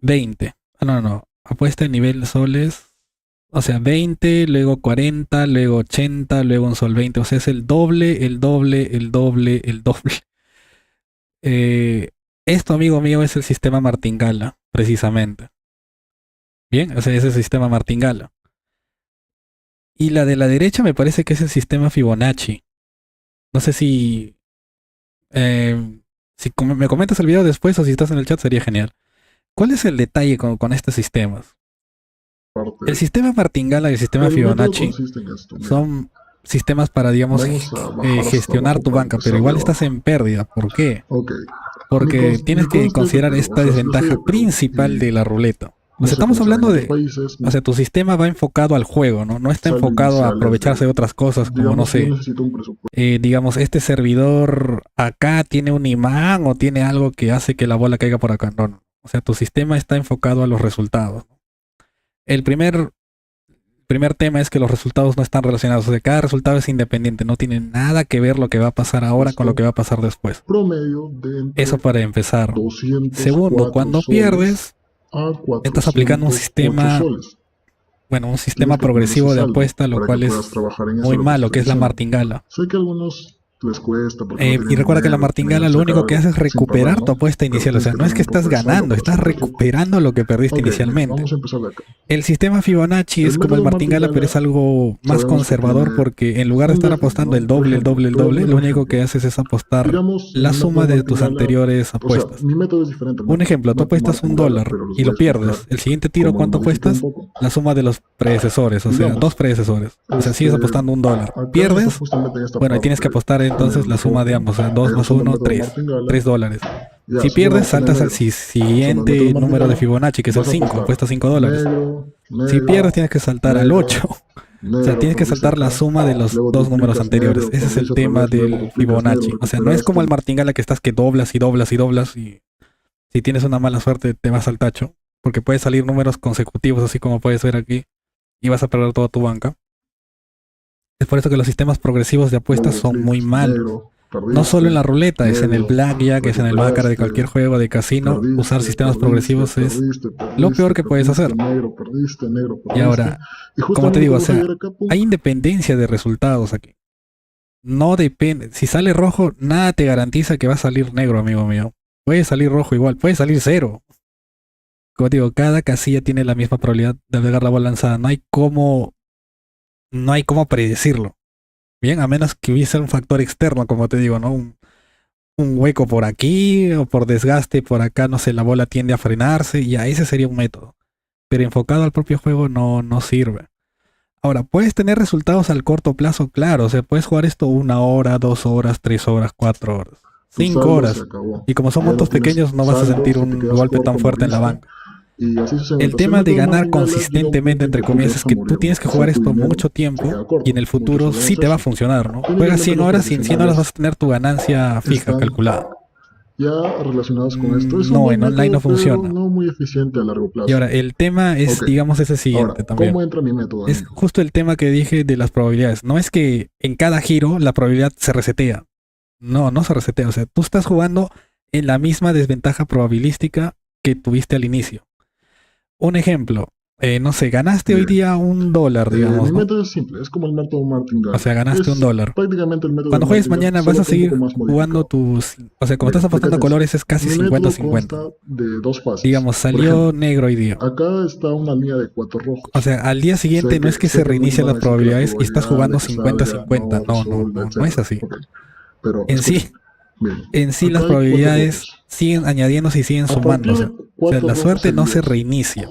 20. Ah, no, no. Apuesta en nivel soles. O sea, 20, luego 40, luego 80, luego un sol 20. O sea, es el doble, el doble, el doble, el doble. Esto, amigo mío, es el sistema Martingala, precisamente. Bien, o sea, es el sistema Martingala. Y la de la derecha me parece que es el sistema Fibonacci. No sé si me comentas el video después o si estás en el chat sería genial. ¿Cuál es el detalle con estos sistemas? parte. El sistema Martingala y el sistema El método Fibonacci consiste en esto, miren. son sistemas para, digamos, Vamos a bajar hasta gestionar abajo tu para banca, pero empezar de igual estás abajo. en pérdida. ¿Por qué? Ok, Porque tienes mi que conste es de considerar Perú, o esta sea, yo soy desventaja de Perú principal y de la ruleta. O no sea, sé estamos cómo será en hablando otros de, países. o sea, tu sistema va enfocado al juego, ¿no? No está Saldo enfocado a inicial es aprovecharse de de, otras cosas como, no digamos que yo sé, necesito un presupuesto. digamos, este servidor acá tiene un imán o tiene algo que hace que la bola caiga por acá. No, no. O sea, tu sistema está enfocado a los resultados. El primer tema es que los resultados no están relacionados. O sea, cada resultado es independiente. No tiene nada que ver lo que va a pasar ahora con lo que va a pasar después. Promedio de Eso entre para empezar. 204 Segundo, cuando soles pierdes, a estás aplicando un 408 sistema, soles. bueno, un Tienes sistema que tener ese progresivo de saldo apuesta, lo para que cual puedas es trabajar en eso muy lo que malo, estoy que es la diciendo. martingala. Sé que algunos les cuesta porque no Y tienen recuerda que la dinero, martingala tienen lo que único sacar que algo hace es sin perder, recuperar tu ¿no? apuesta Pero inicial. O tienes sea, que no es tener que un poco estás de suerte ganando, por si estás te equivocas. recuperando lo que perdiste Ok, mira, inicialmente. vamos a empezar de acá. El sistema Fibonacci El es como el método martingala, pero martingala es algo más sabemos que conservador tiene porque en lugar de un estar déficit, apostando el ¿no? Por doble, el ejemplo, doble, el te voy a doble, poner lo un único que ejemplo. haces es apostar Digamos, en la el suma método de tus martingala, anteriores o sea, apuestas. mi método es diferente al Un método ejemplo, tú apuestas un martingala, dólar pero los y voy lo a explicar pierdes. El siguiente tiro, como lo ¿cuánto modifiqué un apuestas? poco. La suma de los predecesores, o sea, dos Digamos, predecesores. O sea, este, sigues apostando un dólar. acá se usa Pierdes, justamente en esta bueno, y parte, tienes que apostar en entonces el la suma de rojo, ambos, o sea, 2 más usando el uno, método 3. martingala, $3. ya, Si solo pierdes, vamos a tener saltas al negro. Usando el método siguiente número de martingala, Fibonacci, que es el vas a 5, apostar cuesta $5. negro, Si pierdes, negro, tienes que saltar al 8. negro, O sea, negro, tienes que perdiste saltar la acá, suma de los luego dos números duplicas anteriores. negro, Ese es el perdiste otra tema vez, luego del duplicas negro, Fibonacci. O sea, no es como el recuperaste. martingala que estás que doblas y doblas y doblas y si tienes una mala suerte te vas al tacho. Porque puede salir números consecutivos, así como puedes ver aquí, y vas a perder toda tu banca. Es por eso que los sistemas progresivos de Luego apuestas son muy duplicas malos. negro, No solo en perdiste, la ruleta, es en el negro, blackjack, es en el baccarat de recuperaste, cualquier juego de casino. Usar perdiste, sistemas perdiste, progresivos es perdiste, lo peor perdiste, que puedes perdiste, hacer. negro, Y perdiste. ahora, Y como te justamente digo, o vamos a sea, llegar acá, pum. hay independencia de resultados aquí. No depende. Si sale rojo, nada te garantiza que va a salir negro, amigo mío. Puede salir rojo igual, puede salir cero. Como te digo, cada casilla tiene la misma probabilidad de pegar la bola lanzada. No hay cómo predecirlo. Bien, a menos que hubiese un factor externo, como te digo, ¿no? Un hueco por aquí o por desgaste por acá, no sé, la bola tiende a frenarse y ya ese sería un método. Pero enfocado al propio juego no sirve. Ahora, puedes tener resultados al corto plazo, claro. O sea, puedes jugar esto 1 hora, 2 horas, 3 horas, 4 horas, Tu cinco saldo se horas. acabó. Y como son Ya no montos tienes pequeños, no vas a saldo, sentir si te un quedas golpe tan corto, fuerte en la moriste. banca. Y así El sucesivamente. O sea, el tema de método ganar martingala llega a un consistentemente, punto en entre que tú comillas, empiezas es a que tú morir, ¿no? tienes que O sea, jugar tu esto dinero mucho se tiempo queda y en corto. el Muchos futuro sí jugadores te va a eso. funcionar, ¿no? Juegas Técnicamente 100 los horas y en 100 horas vas profesionales a tener tu ganancia fija, están calculada. ya relacionados con esto. Es un No, buen en online no método, pero funciona. no muy eficiente a largo Y plazo. ahora, el tema es, Ok, digamos, ese ahora, siguiente también. ¿cómo entra mi método a Es mí? justo el tema que dije de las probabilidades. No es que en cada giro la probabilidad se resetea. No se resetea. O sea, tú estás jugando en la misma desventaja probabilística que tuviste al inicio. Un ejemplo, no sé, ganaste hoy Bien. día $1, Mi digamos, ¿no? método es simple, es como el método O martingala. sea, ganaste Es $1. prácticamente el método de Cuando juegues martingala, mañana vas solo a que un poco seguir más jugando modificado. tus... O sea, como Mira, estás ¿de qué apostando es esto? colores es casi Mi método consta 50-50. de dos fases. Digamos, Por salió ejemplo, negro hoy día. acá está una línea de cuatro O rojos. sea, al día siguiente no es que se Sé que muchos reinician van a las decir que la probabilidades y estás probabilidad de jugando que salga no 50-50. resuelve, No es etcétera. así. Ok, pero En sí, escúchame. Bien, en sí las acá hay cuatro probabilidades rojos. siguen añadiéndose y siguen A partir sumándose. de O sea, cuatro la rojos suerte no se seguidos, reinicia.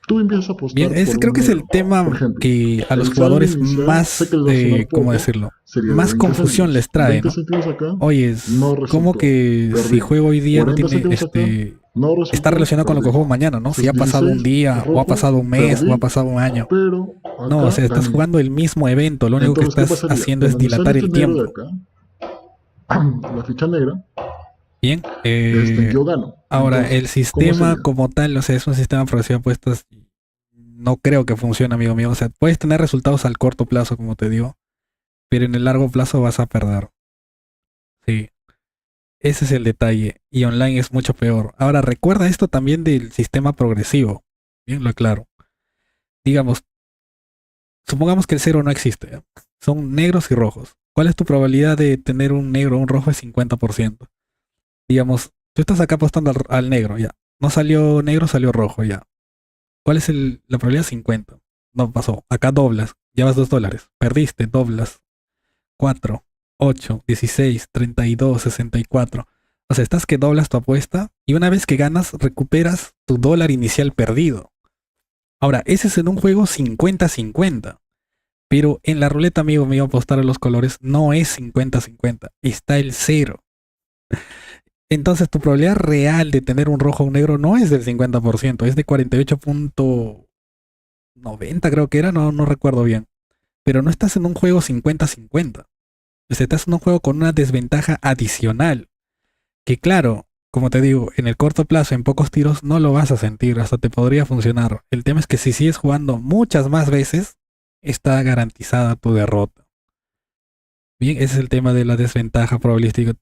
tú empiezas a Bien, apostar ese por creo un que es el negro. Por tema ejemplo, que a los el saldo jugadores inicial, sé que más, les va a sonar ¿cómo poco, decirlo? sería de Más 20 confusión céntimos. les trae, 20 ¿no? céntimos acá, Oye, no ¿cómo resultó, que si perdí. juego hoy día no 40 tiene, céntimos acá, no está resultó, relacionado con lo que perdí. juego mañana, ¿no? Si ha pasado un 16 día, o ha rojo, pasado un mes, o ha perdí, pasado un año. pero No, o acá sea, estás gané. jugando el mismo evento, lo único que Entonces, ¿qué estás pasaría? haciendo es Cuando me sale dilatar este el negro de tiempo. acá, la ficha negra, Bien, yo gano. ahora el Entonces, ¿cómo sistema sería? como tal, o sea, es un sistema progresivo de apuestas, no creo que funcione, amigo mío. O sea, puedes tener resultados al corto plazo, como te digo, pero en el largo plazo vas a perder. Sí, ese es el detalle. Y online es mucho peor. Ahora, recuerda esto también del sistema progresivo. Bien, lo aclaro. Digamos, supongamos que el cero no existe, ¿ya? Son negros y rojos. ¿Cuál es tu probabilidad de tener un negro o un rojo? Es 50%. Digamos, tú estás acá apostando al negro, ya. No salió negro, salió rojo, ya. ¿Cuál es la probabilidad? 50. No pasó. Acá doblas. Llevas $2. Perdiste, doblas. 4, 8, 16, 32, 64. O sea, estás que doblas tu apuesta y una vez que ganas, recuperas tu dólar inicial perdido. Ahora, ese es en un juego 50-50. Pero en la ruleta, amigo mío, apostar a los colores no es 50-50. Está el cero. Entonces tu probabilidad real de tener un rojo o un negro no es del 50%, es de 48.90 creo que era, no recuerdo bien. Pero no estás en un juego 50-50. O sea, estás en un juego con una desventaja adicional. Que claro, como te digo, en el corto plazo, en pocos tiros, no lo vas a sentir, hasta te podría funcionar. El tema es que si sigues jugando muchas más veces, está garantizada tu derrota. Bien, ese es el tema de la desventaja probabilística.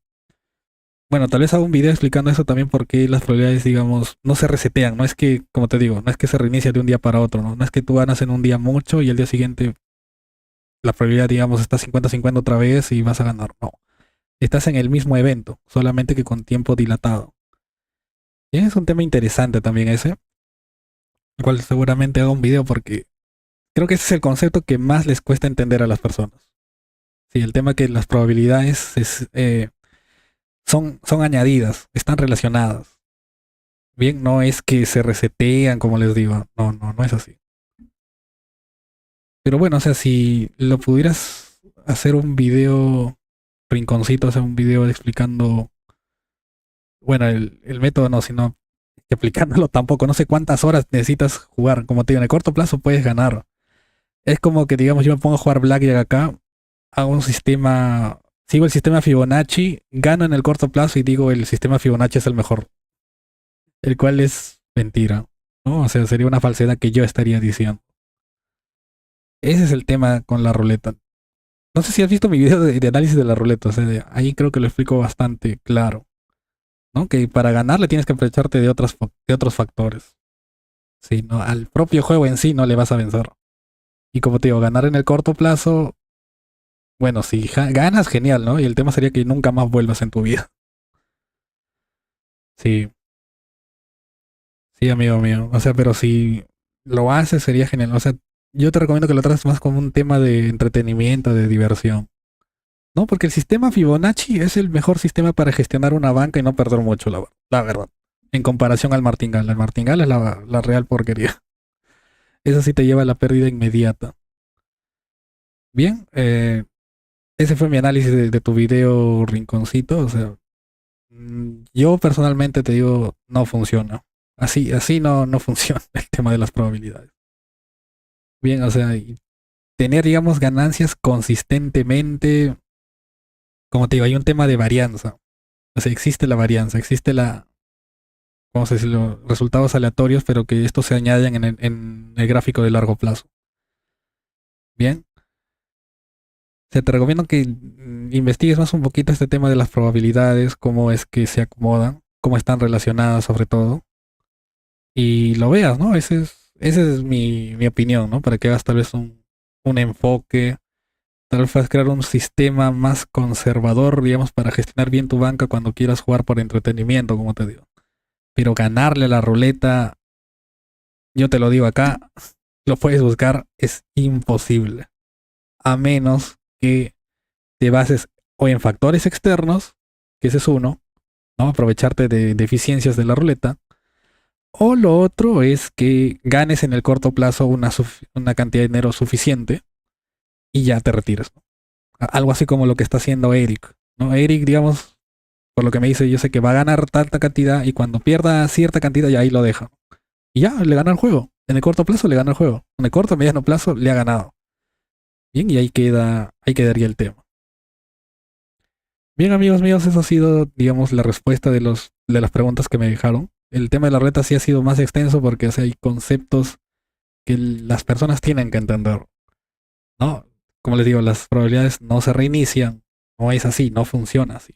Bueno, tal vez haga un video explicando eso también porque las probabilidades, digamos, no se resetean. No es que, como te digo, no es que se reinicia de un día para otro, ¿no? No es que tú ganas en un día mucho y el día siguiente la probabilidad, digamos, está 50-50 otra vez y vas a ganar. No. Estás en el mismo evento, solamente que con tiempo dilatado. Y es un tema interesante también ese, el cual seguramente hago un video porque creo que ese es el concepto que más les cuesta entender a las personas. Sí, el tema que las probabilidades son añadidas, están relacionadas. Bien, no es que se resetean, como les digo. No, no, no es así. Pero bueno, o sea, si lo pudieras hacer un video rinconcito, o sea, un video explicando, bueno, el método no, sino que aplicándolo tampoco. No sé cuántas horas necesitas jugar. Como te digo, en el corto plazo puedes ganar. Es como que, digamos, yo me pongo a jugar Blackjack acá, hago un sistema, sigo el sistema Fibonacci, gano en el corto plazo y digo el sistema Fibonacci es el mejor, el cual es mentira, ¿no? O sea, sería una falsedad que yo estaría diciendo. Ese es el tema con la ruleta. No sé si has visto mi video de análisis de la ruleta, o sea, ahí creo que lo explico bastante claro, ¿no? Que para ganarle tienes que aprovecharte de otros factores. Sí, ¿no? Al propio juego en sí no le vas a vencer. Y como te digo, ganar en el corto plazo, bueno, si ganas, genial, ¿no? Y el tema sería que nunca más vuelvas en tu vida. Sí, sí, amigo mío. O sea, pero si lo haces sería genial. O sea, yo te recomiendo que lo trates más como un tema de entretenimiento, de diversión. ¿No? Porque el sistema Fibonacci es el mejor sistema para gestionar una banca y no perder mucho, la verdad. En comparación al martingale. El martingale es la real porquería. Eso sí te lleva a la pérdida inmediata. Bien, ese fue mi análisis de tu video rinconcito. O sea, yo personalmente te digo, no funciona. Así no, no funciona el tema de las probabilidades. Bien, o sea, y tener, digamos, ganancias consistentemente, como te digo, hay un tema de varianza. O sea, existe la varianza, existe vamos a decirlo, resultados aleatorios, pero que estos se añaden en el gráfico de largo plazo. Bien, o sea, te recomiendo que investigues más un poquito este tema de las probabilidades, cómo es que se acomodan, cómo están relacionadas sobre todo, y lo veas, ¿no? Esa es mi opinión, ¿no? Para que hagas tal vez un enfoque, tal vez crear un sistema más conservador, digamos, para gestionar bien tu banca cuando quieras jugar por entretenimiento, como te digo. Pero ganarle a la ruleta, yo te lo digo acá, lo puedes buscar, es imposible. A menos que te bases o en factores externos, que ese es uno, ¿no? Aprovecharte de deficiencias de la ruleta. O lo otro es que ganes en el corto plazo una cantidad de dinero suficiente y ya te retires, ¿no? Algo así como lo que está haciendo Eric, ¿no? Eric, digamos, por lo que me dice, yo sé que va a ganar tanta cantidad y cuando pierda cierta cantidad ya ahí lo deja. Y ya, le gana el juego. En el corto plazo le gana el juego. En el corto, mediano plazo le ha ganado. Bien, y ahí quedaría el tema. Bien, amigos míos, eso ha sido, digamos, la respuesta de las preguntas que me dejaron. El tema de la reta sí ha sido más extenso porque o sea, hay conceptos que las personas tienen que entender, ¿no? Como les digo, las probabilidades no se reinician, no es así, no funciona así.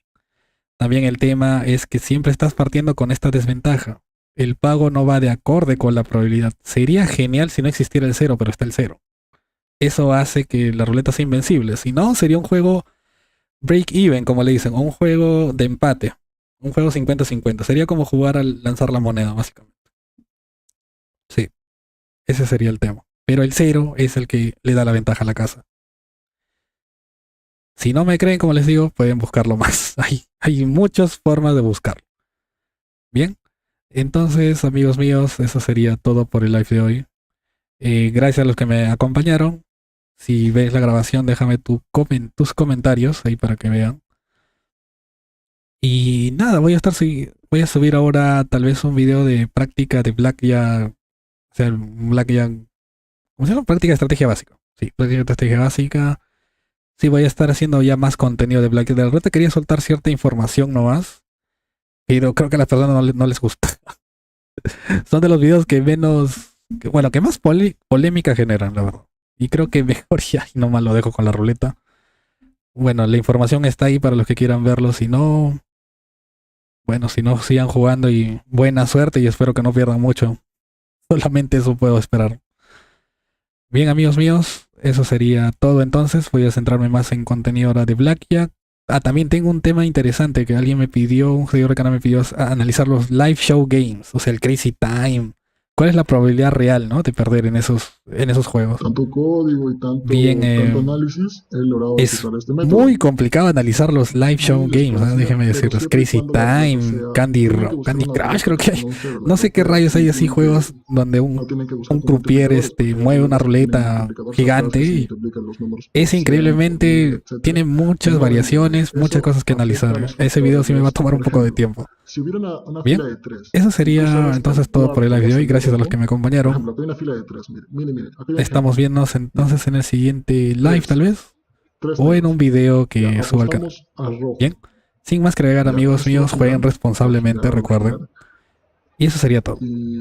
También el tema es que siempre estás partiendo con esta desventaja. El pago no va de acorde con la probabilidad. Sería genial si no existiera el cero, pero está el cero. Eso hace que la ruleta sea invencible. Si no, sería un juego break even, como le dicen, o un juego de empate. Un juego 50-50. Sería como jugar al lanzar la moneda, básicamente. Sí, ese sería el tema. Pero el cero es el que le da la ventaja a la casa. Si no me creen, como les digo, pueden buscarlo más. Hay muchas formas de buscarlo. Bien, entonces, amigos míos, eso sería todo por el live de hoy. Gracias a los que me acompañaron. Si ves la grabación, déjame tus comentarios ahí para que vean. Y nada, voy a subir ahora tal vez un video de práctica de Blackjack. O sea, Blackjack. ¿Cómo se llama? Práctica de estrategia básica. Sí, práctica de estrategia básica. Sí, voy a estar haciendo ya más contenido de Blackjack. De la verdad quería soltar cierta información nomás. Pero creo que a las personas no les gusta. Son de los videos que menos. Bueno, que más polémica generan, la verdad. Y creo que mejor ya nomás lo dejo con la ruleta. Bueno, la información está ahí para los que quieran verlo. Si no, bueno, si no, sigan jugando y buena suerte y espero que no pierdan mucho. Solamente eso puedo esperar. Bien, amigos míos, eso sería todo entonces. Voy a centrarme más en contenido ahora de Blackjack. También tengo un tema interesante que alguien me pidió, un seguidor del canal me pidió analizar los live show games, o sea, el Crazy Time. ¿Cuál es la probabilidad real, ¿no? De perder en esos juegos? Tanto código y Bien, tanto análisis, he logrado es aplicar este método. muy complicado analizar los live show Muy games, ¿no? desconocida, Déjeme pero decirles. siempre y Crazy cuando la respuesta Time, sea, tienen que buscar Candy una Crush, ruleta, creo que hay. no ser No sé qué cualquier rayos hay así simple juegos donde no tienen que buscar un con croupier multiplicadores, porque las mueve una ruletas tienen ruleta multiplicador, sabrás gigante que se y multiplican los números por es 100, por 1000, increíblemente, etcétera, tiene y muchas no rinde bien. variaciones, muchas Eso cosas que afecta a analizar. los Ese video sí me va a factores. tomar un Por poco de ejemplo, tiempo. si hubiera una Bien, fila de 3 eso y tú sería sabes que al entonces todo por el cuarto live va a de hoy. salir Gracias a los que rojo, me por acompañaron. ejemplo, acá hay una fila de 3, mire, mire, mire, acá hay un Estamos ejemplo, viéndonos mire, entonces en el siguiente live, tal 3, vez, 3 o en un negros. video Ya, que suba al canal. apostamos a rojo. Bien, sin más que agregar, Ya, amigos esto míos, jueguen va a responsablemente, girar, recuerden. Y eso sería todo. y